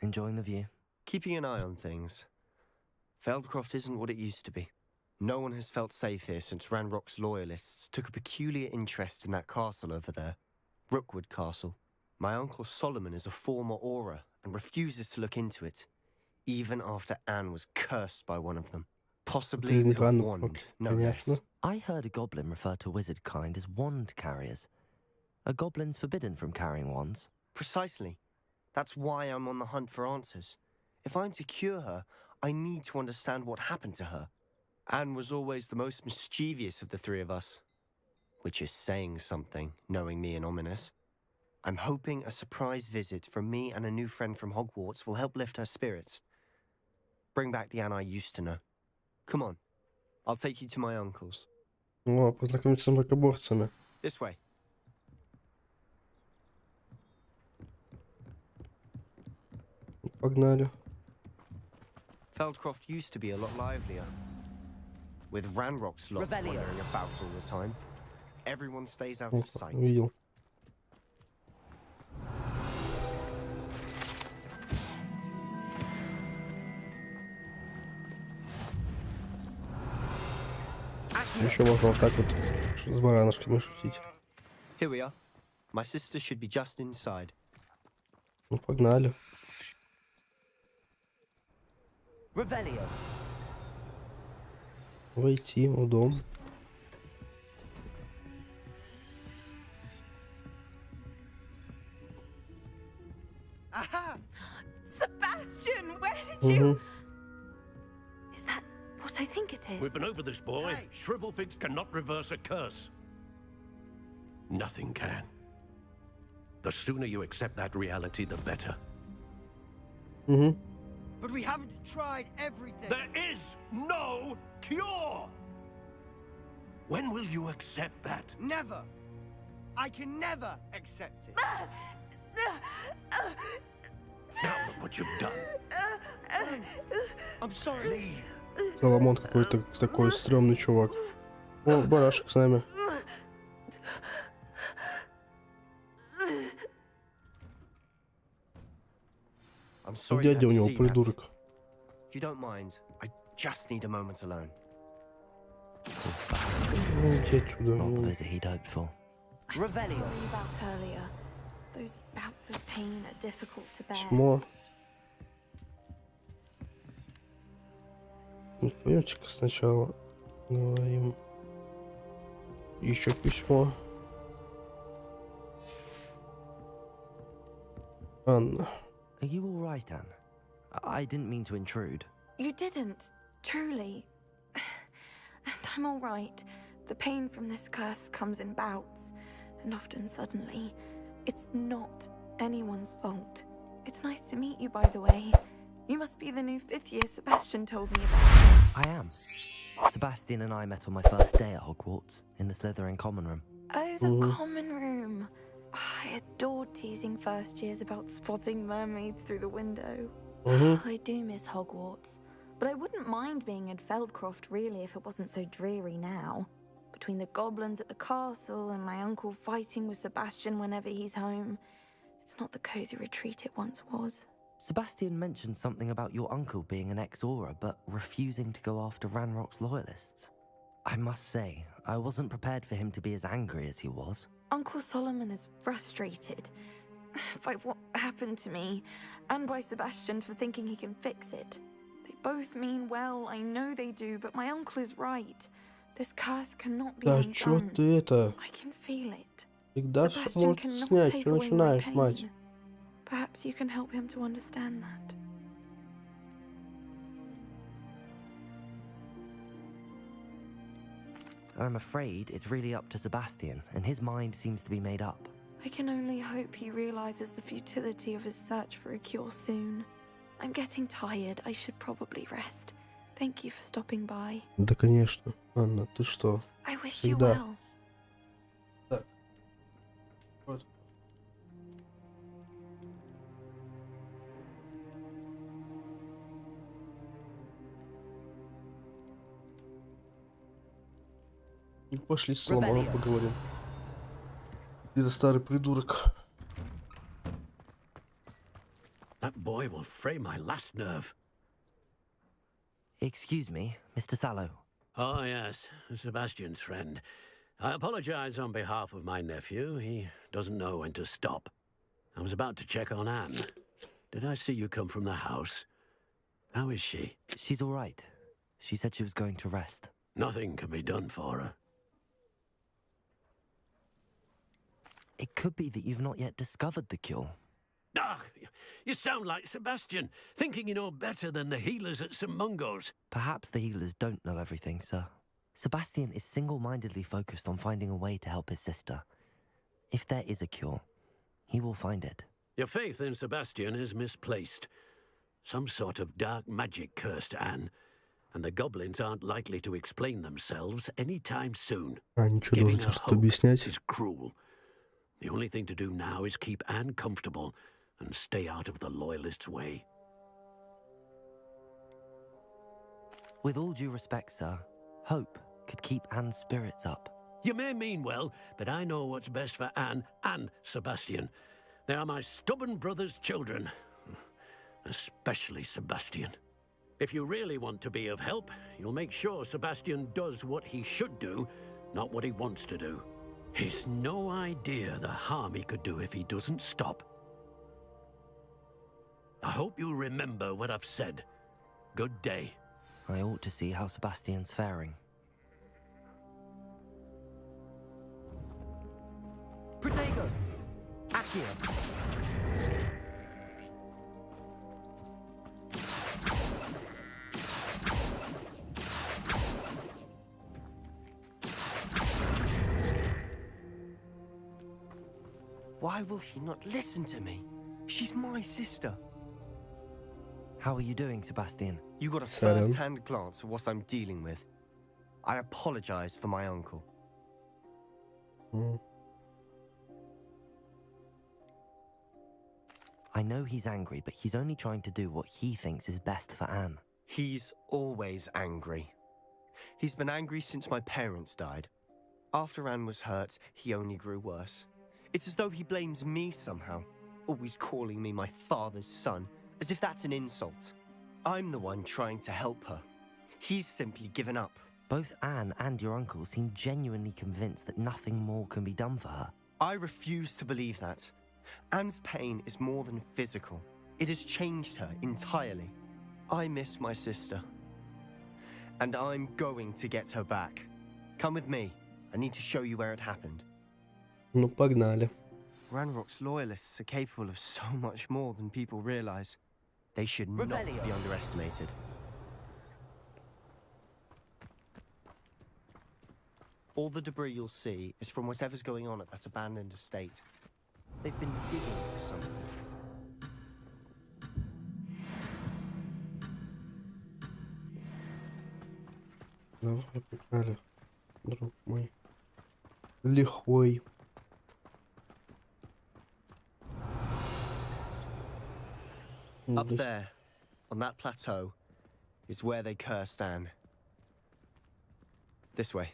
Enjoying the view. Keeping an eye on things. Feldcroft isn't what it used to be. No one has felt safe here since Ranrock's loyalists took a peculiar interest in that castle over there. Rookwood Castle. My uncle Solomon is a former Auror and refuses to look into it, even after Anne was cursed by one of them. Possibly with a wand, no less. I heard a goblin refer to wizard kind as wand carriers. Are goblins forbidden from carrying wands? Precisely. That's why I'm on the hunt for answers. If I'm to cure her, I need to understand what happened to her. Anne was always the most mischievous of the three of us. Which is saying something, knowing me and ominous. I'm hoping a surprise visit from me and a new friend from Hogwarts will help lift her spirits. Bring back the Anne I used to know. Come on. I'll take you to my uncle's. О, познакомиться с мракоборцами. This way. Погнали. Feldcroft used to be a lot livelier. With Ranrock's lot wandering about all the time. Everyone stays out of sight. Видел. Еще можно вот так вот с баранышками шутить. Here we are. My sister should be just inside. Ну, погнали. Revelio. Войти в дом. Aha! Sebastian, where did you... Is that what I think it is? We've been over this, boy. Hey. Shrivelfigs cannot reverse a curse. Nothing can. The sooner you accept that reality, the better. But we haven't tried everything. There is no cure! When will you accept that? Never. I can never accept it. Now look what you've done. I'm sorry. Соломон какой-то такой стрёмный чувак. О, барашек с нами. I'm sorry. Дядя у you него had to see that. придурок. If you don't mind, I just need a moment alone. Ну, иди отсюда. Not the visit he'd hoped for. Revelio. Sorry about earlier. Those bouts of pain are difficult to bear. Письмо. Пойдемте-ка сначала говорим. Еще письмо. Анна. Are you all right, Anne? I didn't mean to intrude. You didn't, truly. And I'm all right. The pain from this curse comes in bouts, and often suddenly. It's not anyone's fault. It's nice to meet you, by the way. You must be the new 5th year Sebastian told me about. I am. Sebastian and I met on my first day at Hogwarts, in the Slytherin common room. Oh, the common room. I adored teasing first years about spotting mermaids through the window. I do miss Hogwarts, but I wouldn't mind being in Feldcroft really if it wasn't so dreary now. Between the goblins at the castle and my uncle fighting with Sebastian whenever he's home, it's not the cozy retreat it once was. Sebastian mentioned something about your uncle being an ex-Auror, but refusing to go after Ranrock's loyalists. I must say, I wasn't prepared for him to be as angry as he was. Uncle Solomon is frustrated by what happened to me, and by Sebastian for thinking he can fix it. They both mean well, I know they do, but my uncle is right. This curse cannot be Да чё undone. ты это? I can feel it. Всегда Sebastian можешь cannot снять, take что away my начинаешь, мать? pain. Perhaps you can help him to understand that. I'm afraid it's really up to Sebastian, and his mind seems to be made up. I can only hope he realizes the futility of his search for a cure soon. I'm getting tired. I should probably rest. Thank you for stopping by. Да, конечно. Анна, ты что? I wish you Всегда. well. Так. Вот. Ну, пошли с Соломоном поговорим. Где-то старый придурок. That boy will fray my last nerve. Excuse me, Mr. Sallow. Oh, yes, Sebastian's friend. I apologize on behalf of my nephew. He doesn't know when to stop. I was about to check on Anne. Did I see you come from the house? How is she? She's all right. She said she was going to rest. Nothing can be done for her. It could be that you've not yet discovered the cure. Ah, you sound like Sebastian, thinking you know better than the healers at St. Mungo's. Perhaps the healers don't know everything, sir. Sebastian is single-mindedly focused on finding a way to help his sister. If there is a cure, he will find it. Your faith in Sebastian is misplaced. Some sort of dark magic cursed Anne, and the goblins aren't likely to explain themselves anytime soon. Giving her hope is cruel. The only thing to do now is keep Anne comfortable and stay out of the Loyalists' way. With all due respect, sir, hope could keep Anne's spirits up. You may mean well, but I know what's best for Anne and Sebastian. They are my stubborn brother's children. Especially Sebastian. If you really want to be of help, you'll make sure Sebastian does what he should do, not what he wants to do. He's no idea the harm he could do if he doesn't stop. I hope you remember what I've said. Good day. I ought to see how Sebastian's faring. Protego! Accio! Why will he not listen to me? She's my sister. How are you doing, Sebastian? You got a first-hand glance at what I'm dealing with. I apologize for my uncle. I know he's angry, but he's only trying to do what he thinks is best for Anne. He's always angry. He's been angry since my parents died. After Anne was hurt, he only grew worse. It's as though he blames me somehow, always calling me my father's son, as if that's an insult. I'm the one trying to help her. He's simply given up. Both Anne and your uncle seem genuinely convinced that nothing more can be done for her. I refuse to believe that. Anne's pain is more than physical. It has changed her entirely. I miss my sister. And I'm going to get her back. Come with me. I need to show you where it happened. Ну, погнали. Ranrock's loyalists are capable of so much more than people realize. They should not be underestimated. All the debris you'll see is from whatever's going on at that abandoned estate. They've been digging for something. Давай, погнали, друг мой. Лихой. Up there, on that plateau, is where they cursed Anne. This way.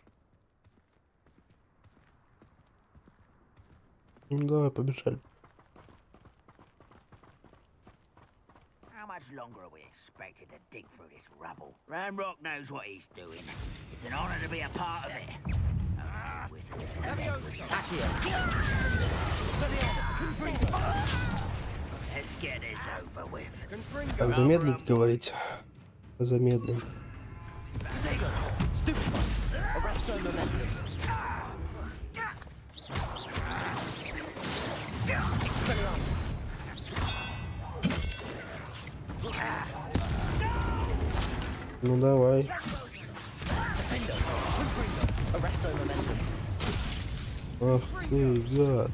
Давай, побежали. How much longer are we expected to dig through this rubble? Ranrock knows what he's doing. It's an honor to be a part of it. Let's get this over with. Так, замедлить, говорить. Замедлить. Ну давай. Ах ты, гад.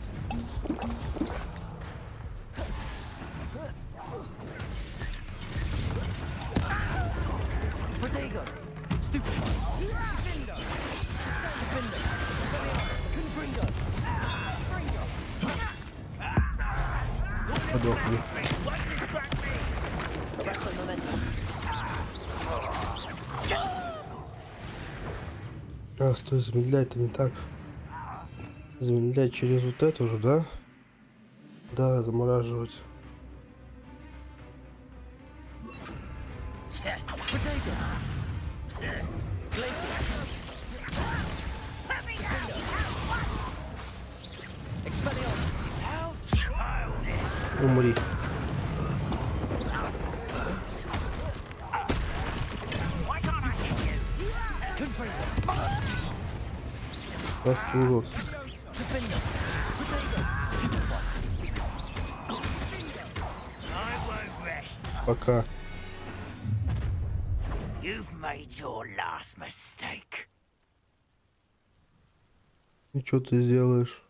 Подохли. А, стой, замедлять-то не так. Замедлять через вот это же, да? Да, замораживать. Умри. Ах ты урод. Пока. You've made your last mistake. И что ты сделаешь?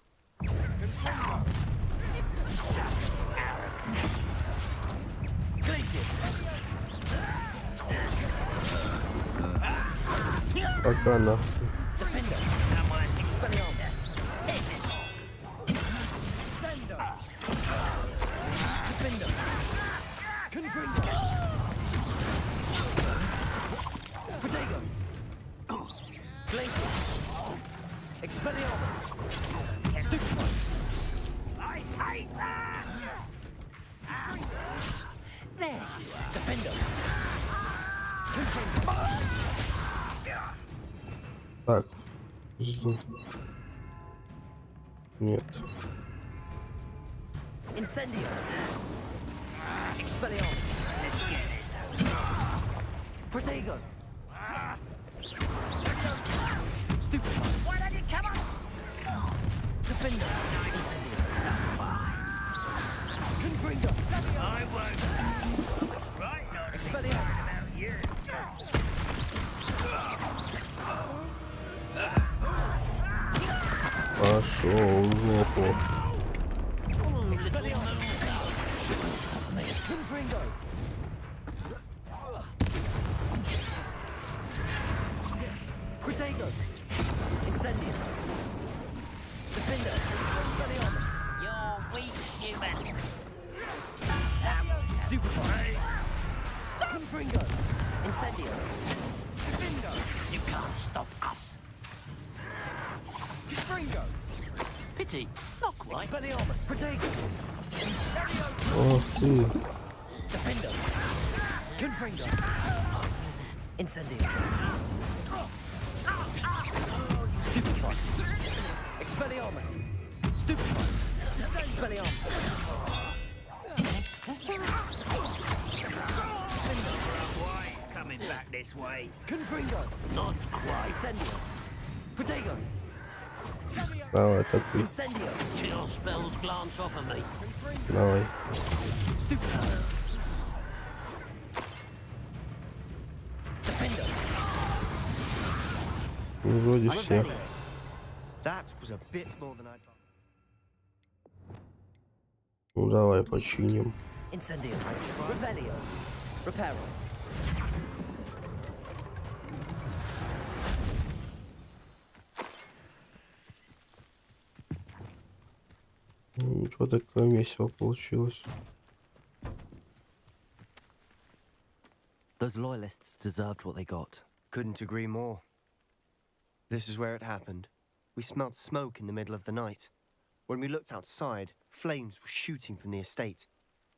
Пока нахуй. Так. Нет. Incendio. Expelliarmus. Let's get this out. Protego. Stupid. Why don't you come on? Defender. Incendio. Confringo. I won't. Right, not Expelliarmus. about you. Пошел в жопу. Confringo. Protego. Incendio. Defender. Expelliarmus. You're weak, human. Stupefy. Confringo. Incendio. You can't stop us. Confringo. Pity, not quite. Expelliarmus. Protego. Ох ты. Defender. Confringo. Incendio. Stupefy. Expelliarmus. Stupefy. Expelliarmus. Why is coming back this way? Confringo. Not quite. Incendio. Protego. Давай, атакуй. Incendio. Chill spells glance off of me. Давай. Stupefy. Defender. Ну, вроде всех. That was a bit more than I thought. Ну давай починим. Incendio. Revelio. Reparo. Ничего, такое месиво получилось. Those loyalists deserved what they got. Couldn't agree more. This is where it happened. We smelled smoke in the middle of the night. When we looked outside, flames were shooting from the estate.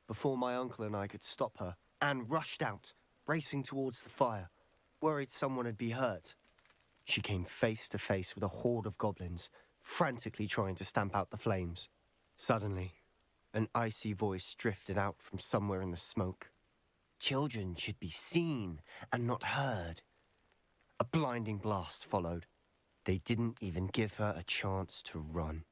Before my uncle and I could stop her, Anne rushed out, racing towards the fire, worried someone would be hurt. She came face to face with a horde of goblins, frantically trying to stamp out the flames. Suddenly, an icy voice drifted out from somewhere in the smoke. Children should be seen and not heard. A blinding blast followed. They didn't even give her a chance to run.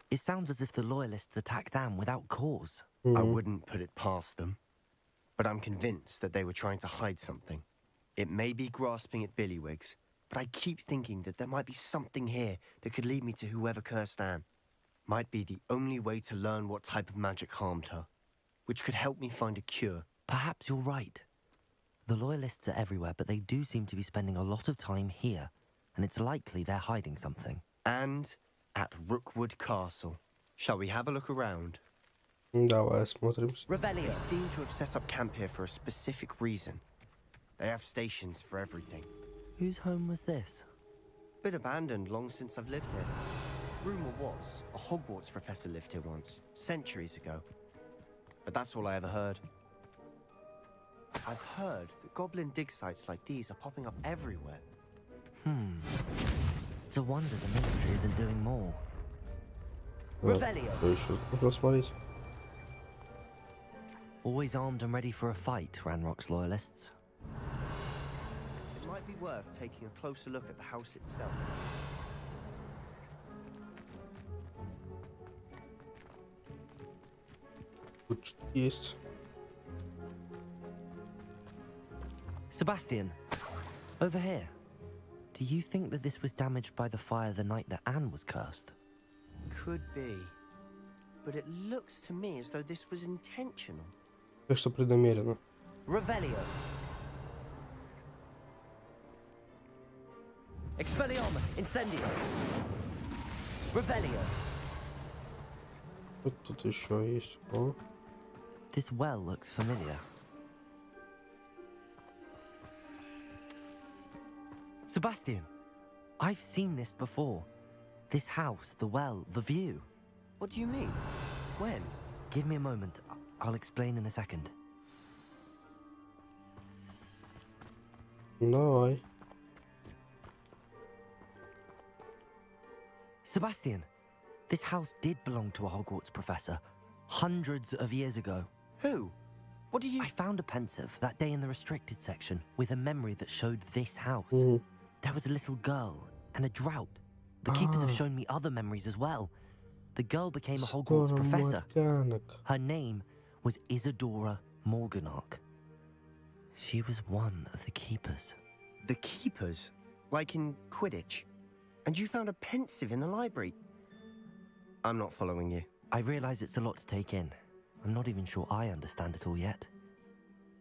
It sounds as if the loyalists attacked Anne without cause. I wouldn't put it past them. But I'm convinced that they were trying to hide something. It may be grasping at billywhigs, but I keep thinking that there might be something here that could lead me to whoever cursed Anne. Might be the only way to learn what type of magic harmed her, which could help me find a cure. Perhaps you're right. The loyalists are everywhere, but they do seem to be spending a lot of time here, and it's likely they're hiding something. And at Rookwood Castle. Shall we have a look around? Давай осмотримся. They seem to have set up camp here for a specific reason. They have stations for everything. Whose home was this? Been abandoned long since I've lived here. Rumor was a Hogwarts professor lived here once, centuries ago. But that's all I ever heard. I've heard that goblin dig sites like these are popping up everywhere. It's a wonder the Ministry isn't doing more. Что еще можно смотреть? Always armed and ready for a fight, Ranrock's loyalists. might be worth taking a closer look at the house itself. Тут что-то есть. Sebastian, over here. Do you think that this was damaged by the fire the night that Anne was cursed? Could be. But it looks to me as though this was intentional. Кажется, преднамеренно. Revelio. Expelliarmus, Incendio. Revelio. Вот тут еще есть. О. This well looks familiar. Sebastian, I've seen this before. This house, the well, the view. What do you mean? When? Give me a moment. I'll explain in a second. Давай. Sebastian, this house did belong to a Hogwarts professor hundreds of years ago. Who? What do you... I found a pensive that day in the restricted section with a memory that showed this house. There was a little girl and a drought. The keepers have shown me other memories as well. The girl became a Hogwarts professor. Her name was Isadora Morganach. She was one of the keepers. The keepers? Like in Quidditch? And you found a pensive in the library? I'm not following you. I realize it's a lot to take in. I'm not even sure I understand it all yet.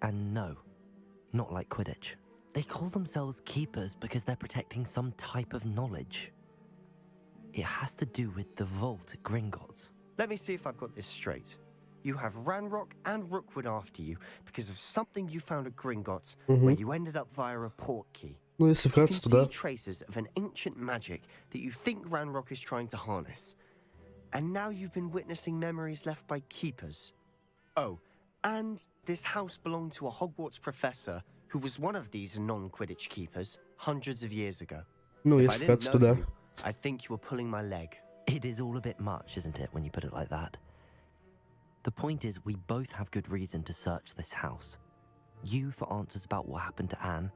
And no, not like Quidditch. They call themselves keepers because they're protecting some type of knowledge. It has to do with the vault at Gringotts. Let me see if I've got this straight. You have Ranrock and Rookwood after you because of something you found at Gringotts, where you ended up via a port key. Ну, если You can вкратце, то да. see traces of an ancient magic that you think Ranrock is trying to harness. And now you've been witnessing memories left by keepers. Oh, and this house belonged to a Hogwarts professor who was one of these non-Quidditch keepers hundreds of years ago. Ну, If I если didn't вкратце, то know да. you, I think you were pulling my leg. It is all a bit much, isn't it, when you put it like that? The point is, we both have good reason to search this house. You for answers about what happened to Anne,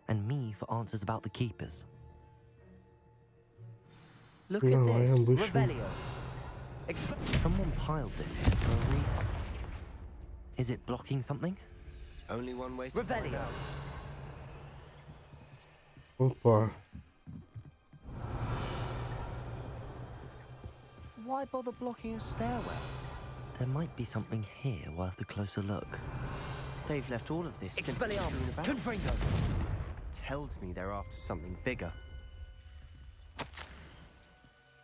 and me for answers about the keepers. Look at this. Revelio. Someone piled this here for a reason. Is it blocking something? Only one way to find out. Опа. Why bother blocking a stairwell? There might be something here worth a closer look. They've left all of this simply Expelliarmus, about. Confringo. Tells me they're after something bigger.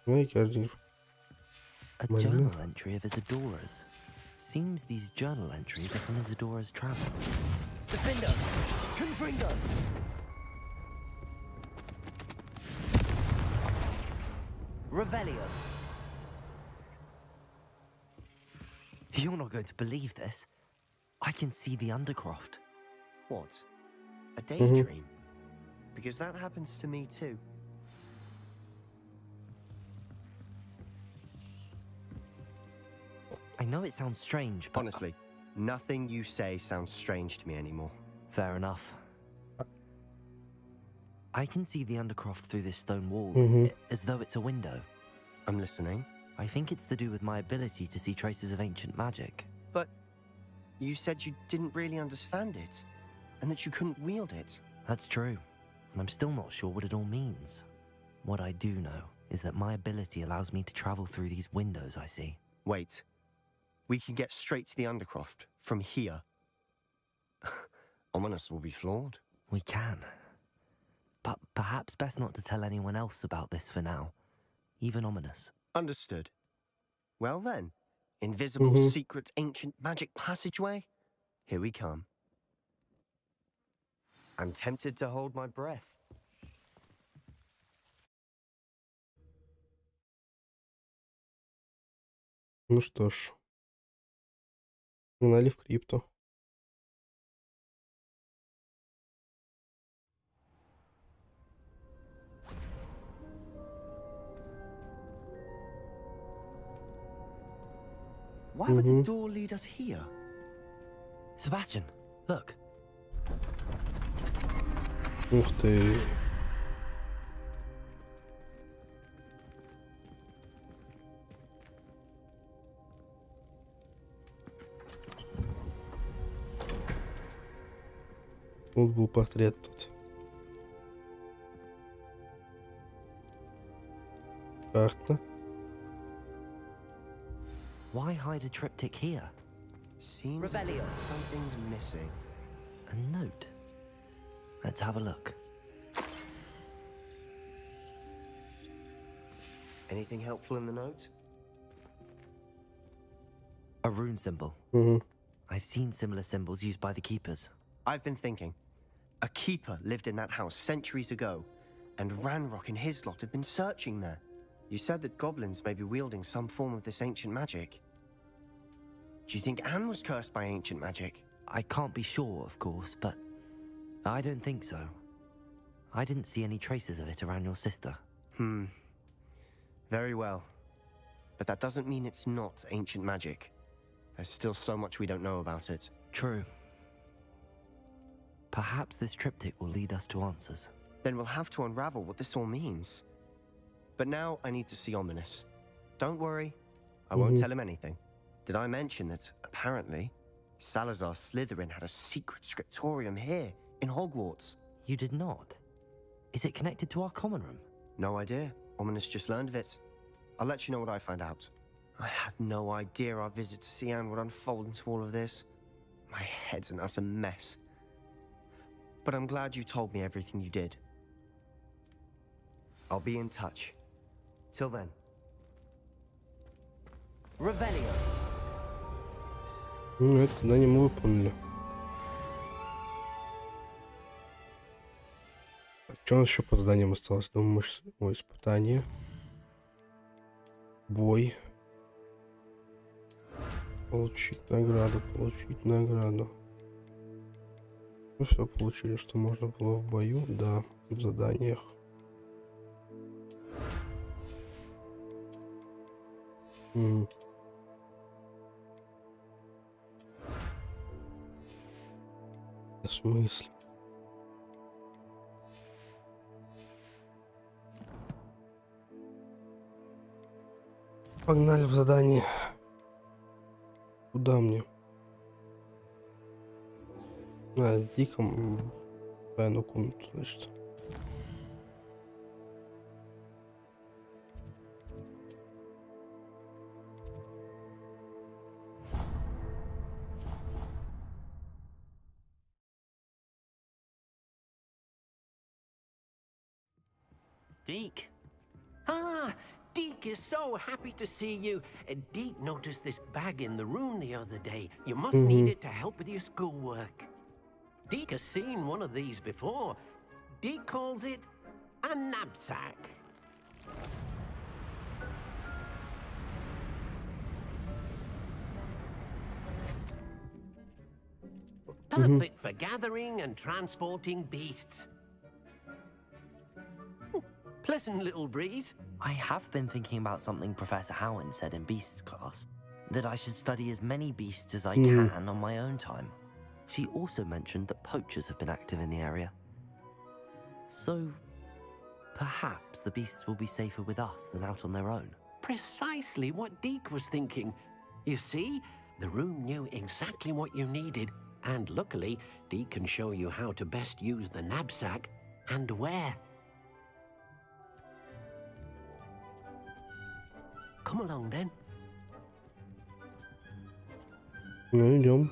Ну, каждый. A journal entry of Isadora's. Seems these journal entries are from Isadora's travels. Defender! Confringo! Revelio! You're not going to believe this. I can see the Undercroft. What? A daydream? Because that happens to me too. I know it sounds strange, but... Honestly, nothing you say sounds strange to me anymore. Fair enough. I can see the Undercroft through this stone wall, as though it's a window. I'm listening. I think it's to do with my ability to see traces of ancient magic. But you said you didn't really understand it, and that you couldn't wield it. That's true, and I'm still not sure what it all means. What I do know is that my ability allows me to travel through these windows I see. Wait. We can get straight to the Undercroft from here. Ominous will be flawed. We can. But perhaps best not to tell anyone else about this for now. Even Ominous. Understood. Well then, invisible, secret, ancient magic passageway? Here we come. I'm tempted to hold my breath. Ну что ж. Погнали в крипту. Why would the door lead us here? Sebastian, look. Ух ты. Вот был портрет тут. Карта. Why hide a triptych here? Seems as if something's missing. A note. Let's have a look. Anything helpful in the note? A rune symbol. Mm-hmm. I've seen similar symbols used by the keepers. I've been thinking. A keeper lived in that house centuries ago, and Ranrock and his lot have been searching there. You said that goblins may be wielding some form of this ancient magic. Do you think Anne was cursed by ancient magic? I can't be sure, of course, but I don't think so. I didn't see any traces of it around your sister. Very well. But that doesn't mean it's not ancient magic. There's still so much we don't know about it. True. Perhaps this triptych will lead us to answers. Then we'll have to unravel what this all means. But now I need to see Ominous. Don't worry, I won't tell him anything. Did I mention that, apparently, Salazar Slytherin had a secret scriptorium here, in Hogwarts? You did not? Is it connected to our common room? No idea. Ominous just learned of it. I'll let you know what I find out. I had no idea our visit to see Anne would unfold into all of this. My head's an utter mess. But I'm glad you told me everything you did. I'll be in touch. Till then. Revelio. Ну, это задание мы выполнили. Что у нас еще по заданиям осталось? Думаю, испытание. Бой. Получить награду, получить награду. Ну все, получили, что можно было в бою, да, в заданиях. В смысле? Погнали в задание. Куда мне? Диком тайную комнату, значит. Deke. Ah, Deke is so happy to see you. Deke noticed this bag in the room the other day. You must need it to help with your schoolwork. Deke has seen one of these before. Deke calls it a knapsack. Perfect for gathering and transporting beasts. Pleasant little breeze. I have been thinking about something Professor Howin said in Beasts class, that I should study as many beasts as I can on my own time. She also mentioned that poachers have been active in the area. So, perhaps the beasts will be safer with us than out on their own. Precisely what Deke was thinking. You see, the room knew exactly what you needed, and luckily, Deke can show you how to best use the knapsack and where. Come along then. Ну, идем.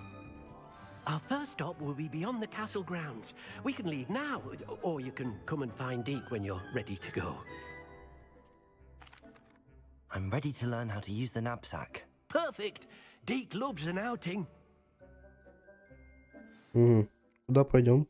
Our first stop will be beyond the castle grounds. We can leave now, or you can come and find Deke when you're ready to go. I'm ready to learn how to use the knapsack. Perfect. Deke loves an outing. Куда пойдем?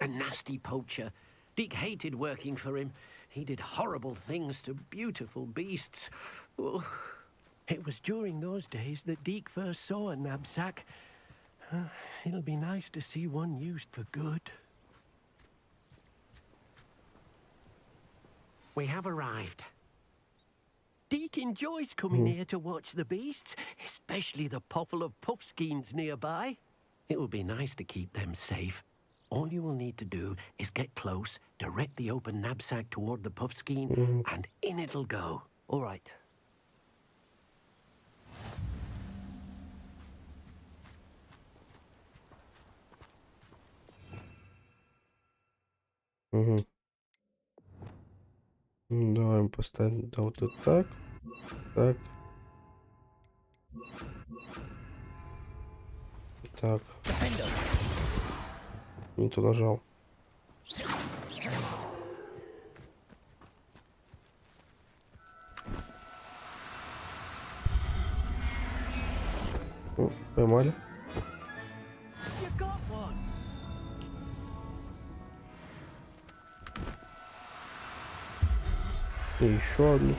A nasty poacher. Deke hated working for him. He did horrible things to beautiful beasts. Oh, it was during those days that Deke first saw a knapsack, It'll be nice to see one used for good. We have arrived. Deke enjoys coming here to watch the beasts, especially the puffle of puffskeins nearby. It will be nice to keep them safe. All you will need to do is get close, direct the open knapsack toward the puffskein, and in it'll go. All right. Давай мы поставим, да, вот это так, так, так. Не то нажал. О, поймали. И еще одну.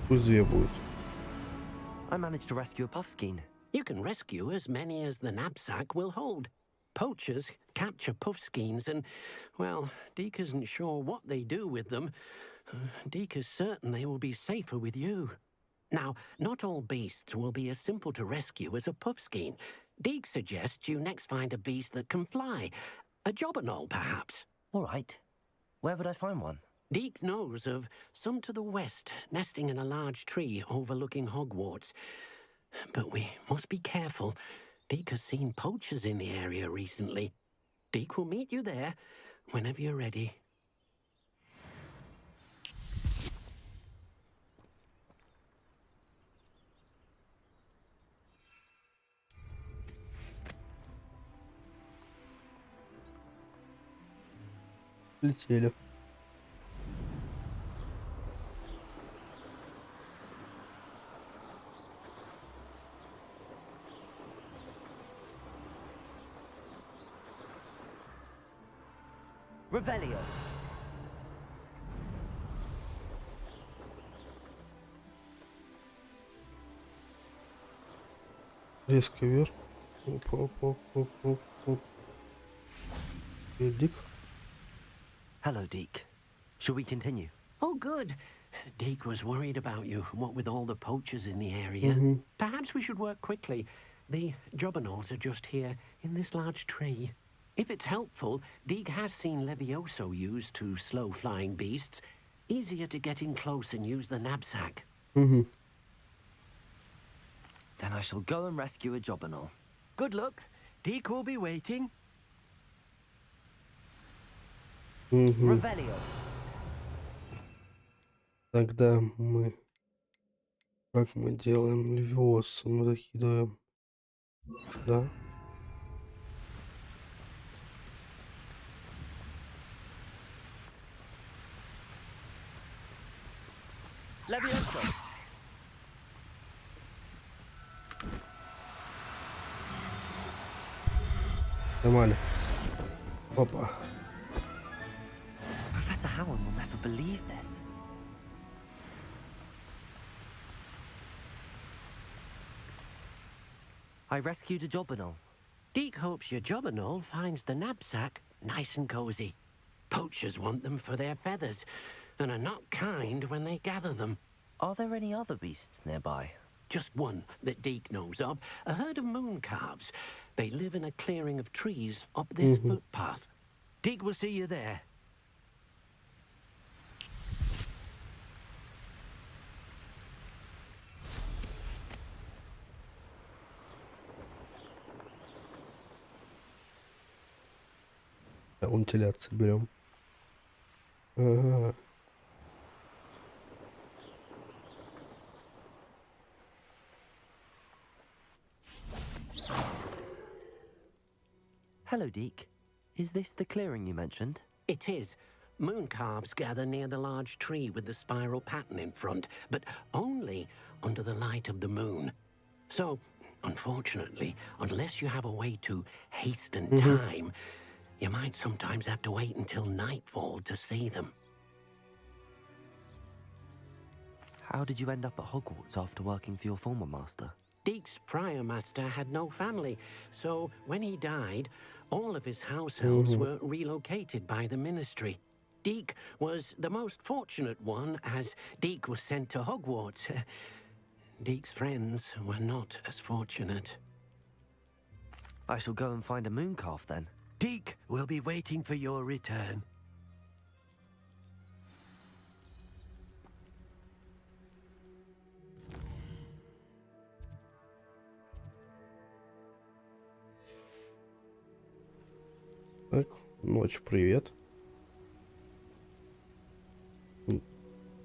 Пусть две будет. I managed to rescue a puffskein. You can rescue as many as the knapsack will hold. Poachers capture puffskeins and, well, Deke isn't sure what they do with them. Deke is certain they will be safer with you. Now, not all beasts will be as simple to rescue as a puffskein. Deke suggests you next find a beast that can fly. A jobberknoll, perhaps. All right. Where would I find one? Deke knows of some to the west, nesting in a large tree overlooking Hogwarts. But we must be careful. Deke has seen poachers in the area recently. Deke will meet you there whenever you're ready. Летели. Revelio. Резко вверх. Оп. Дик. Hello, Deke. Shall we continue? Oh, good. Deke was worried about you, what with all the poachers in the area. Perhaps we should work quickly. The jobberknolls are just here, in this large tree. If it's helpful, Deke has seen Levioso used to slow flying beasts. Easier to get in close and use the knapsack. Then I shall go and rescue a jobberknoll. Good luck. Deke will be waiting. Revelio. Тогда мы... Как мы делаем? Левиоса мы докидываем. Да. Levioso. Нормально. Опа. Professor Howard will never believe this. I rescued a jobberknoll. Deke hopes your jobberknoll finds the knapsack nice and cozy. Poachers want them for their feathers, and are not kind when they gather them. Are there any other beasts nearby? Just one that Deke knows of, a herd of moon calves. They live in a clearing of trees up this footpath. Deke will see you there. Вентиляцию берем. Ага. Hello, Deke. Is this the clearing you mentioned? It is. Moon calves gather near the large tree with the spiral pattern in front, but only under the light of the moon. So, unfortunately, unless you have a way to hasten time, you might sometimes have to wait until nightfall to see them. How did you end up at Hogwarts after working for your former master? Deke's prior master had no family, so when he died, all of his households were relocated by the ministry. Deke was the most fortunate one, as Deke was sent to Hogwarts. Deke's friends were not as fortunate. I shall go and find a moon calf then. Deke will be waiting for your return. Так, ночь, привет.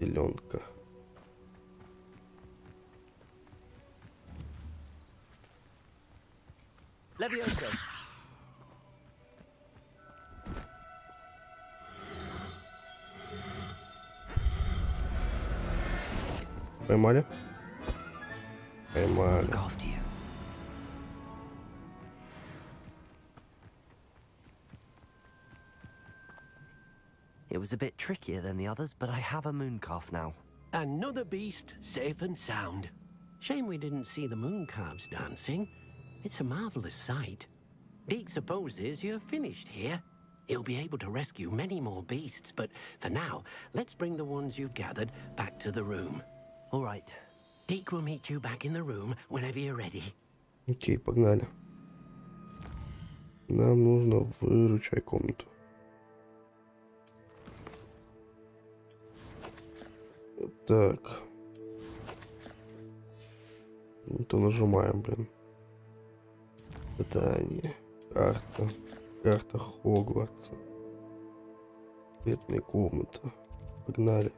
Зеленка. Leviosa. Поймали? Поймали. It was a bit trickier than the others, but I have a moon calf now. Another beast safe and sound. Shame we didn't see the moon calves dancing. It's a marvelous sight. Deke supposes you're finished here. He'll be able to rescue many more beasts, but for now, let's bring the ones you've gathered back to the room. All right. Deke will meet you back in the room whenever you're ready. Окей, погнали. Нам нужно выручай комнату. Так. То нажимаем, блин. Питание. Карта. Карта Хогвартса. Бедная комната. Погнали.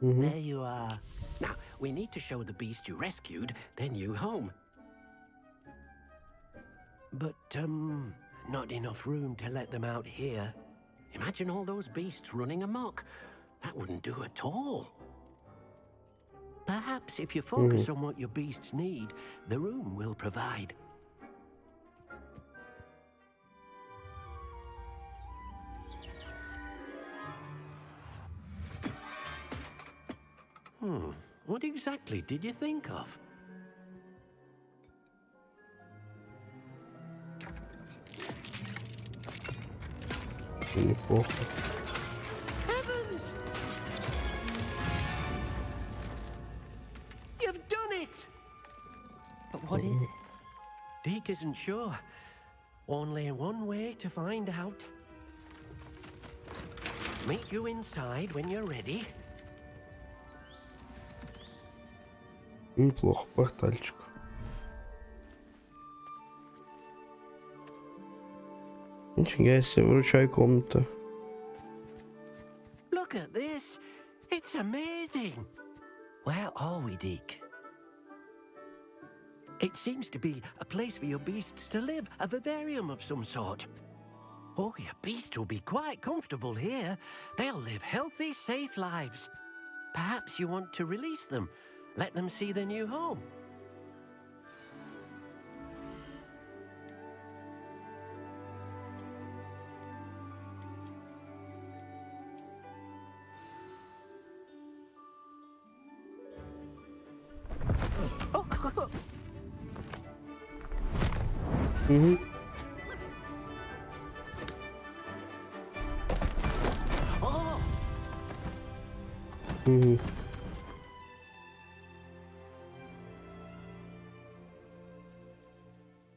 There you are. Now, we need to show the beast you rescued their new home. But, not enough room to let them out here. Imagine all those beasts running amok. That wouldn't do at all. Perhaps if you focus on what your beasts need, the room will provide. What exactly did you think of? Неплохо. Heavens! You've done it! But what is it? Deke isn't sure. Only one way to find out. Meet you inside when you're ready. Неплохо, портальчик. Нифига себе, выручай комната. Look at this. It's amazing. Where are we, Deke? It seems to be a place for your beasts to live, a vivarium of some sort. Oh, your beasts will be quite comfortable here. They'll live healthy, safe lives. Perhaps you want to release them. Let them see their new home.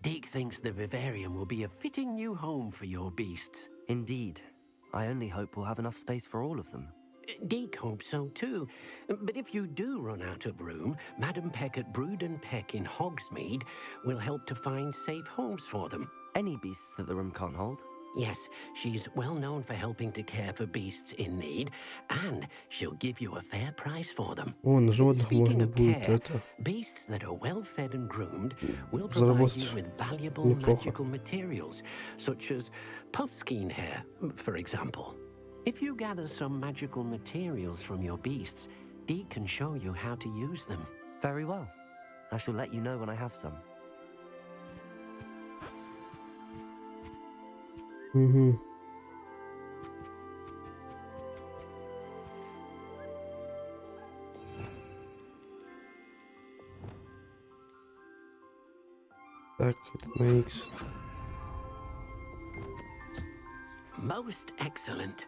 Deke thinks the vivarium will be a fitting new home for your beasts. Indeed. I only hope we'll have enough space for all of them. Deke hopes so too. But if you do run out of room, Madam Peck at Brood and Peck in Hogsmeade will help to find safe homes for them. Any beasts that the room can't hold? Yes, she's well known for helping to care for beasts in need, and she'll give you a fair price for them. О, на животных Speaking можно of будет care, это beasts that are well fed and groomed will provide you with valuable magical materials, such as puffskein hair, for example. If you gather some magical materials from your beasts, Deke can show you how to use them. Very well. I shall let you know when I have some. Угу. Так, это на X. Most excellent.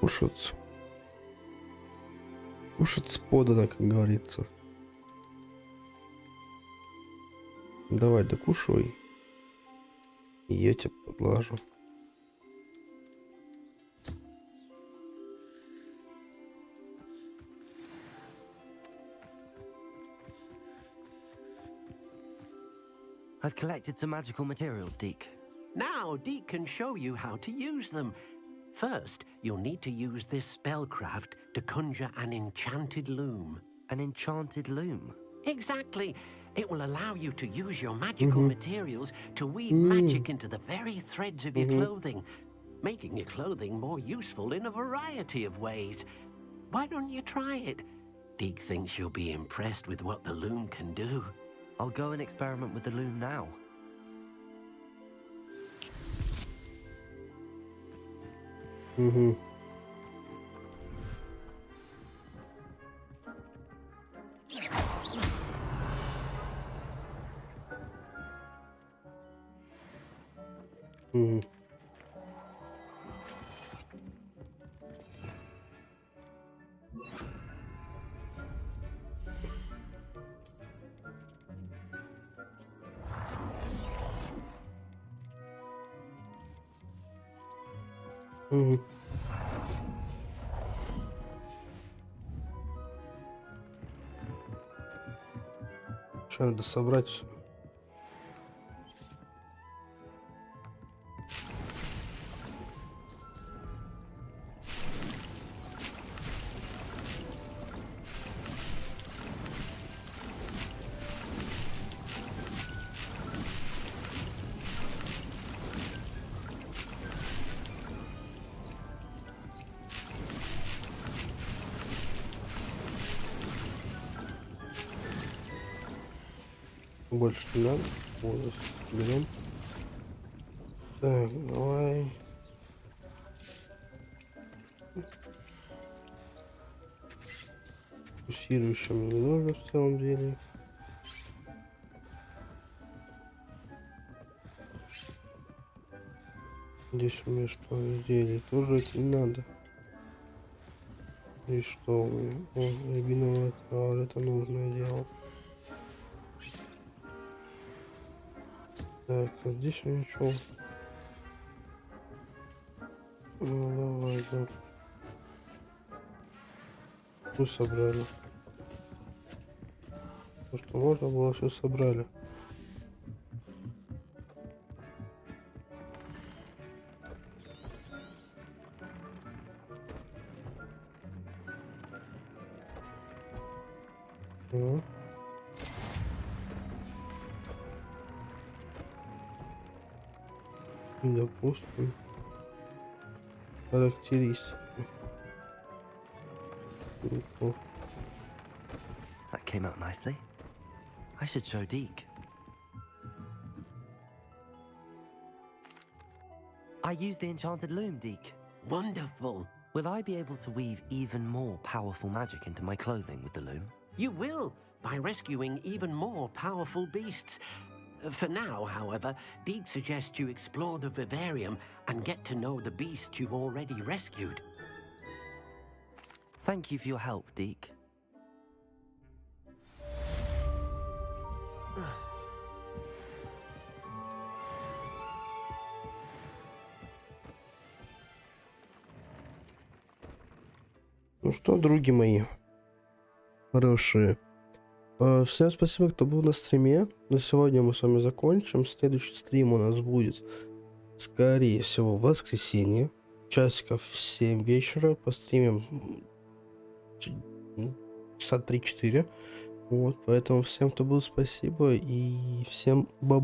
Кушаться. Кушаться подано, как говорится. Давай, докушивай. И я тебя поглажу. I've collected some magical materials, Deke. Now, Deke can show you how to use them. First, you'll need to use this spellcraft to conjure an enchanted loom. An enchanted loom? Exactly. It will allow you to use your magical materials to weave magic into the very threads of your clothing, making your clothing more useful in a variety of ways. Why don't you try it? Deke thinks you'll be impressed with what the loom can do. I'll go and experiment with the loom now. Угу. Угу. Угу. Что надо собрать? Больше не надо. Вот, берем. Так, давай. Фокусирующим мне не нужно в целом деле. Здесь умеешь по изделию тоже это не надо. И что у меня? О, рябиновая трава, это нужное дело. Так, а здесь ничего. Ну давай, да. Все собрали. То, что можно было, все собрали. Допустим, характеристики. That came out nicely. I should show Deke. I used the enchanted loom, Deke. Wonderful. Will I be able to weave even more powerful magic into my clothing with the loom? You will, by rescuing even more powerful beasts. For now, however, Deke suggests you explore the vivarium and get to know the beasts you've already rescued. Thank you for your help, Deke. Ну что, други мои хорошие, всем спасибо, кто был на стриме. На сегодня мы с вами закончим. Следующий стрим у нас будет скорее всего, в воскресенье, часиков в 7 вечера, постримим часа 3-4. Вот, поэтому всем, кто был, спасибо, и всем баб.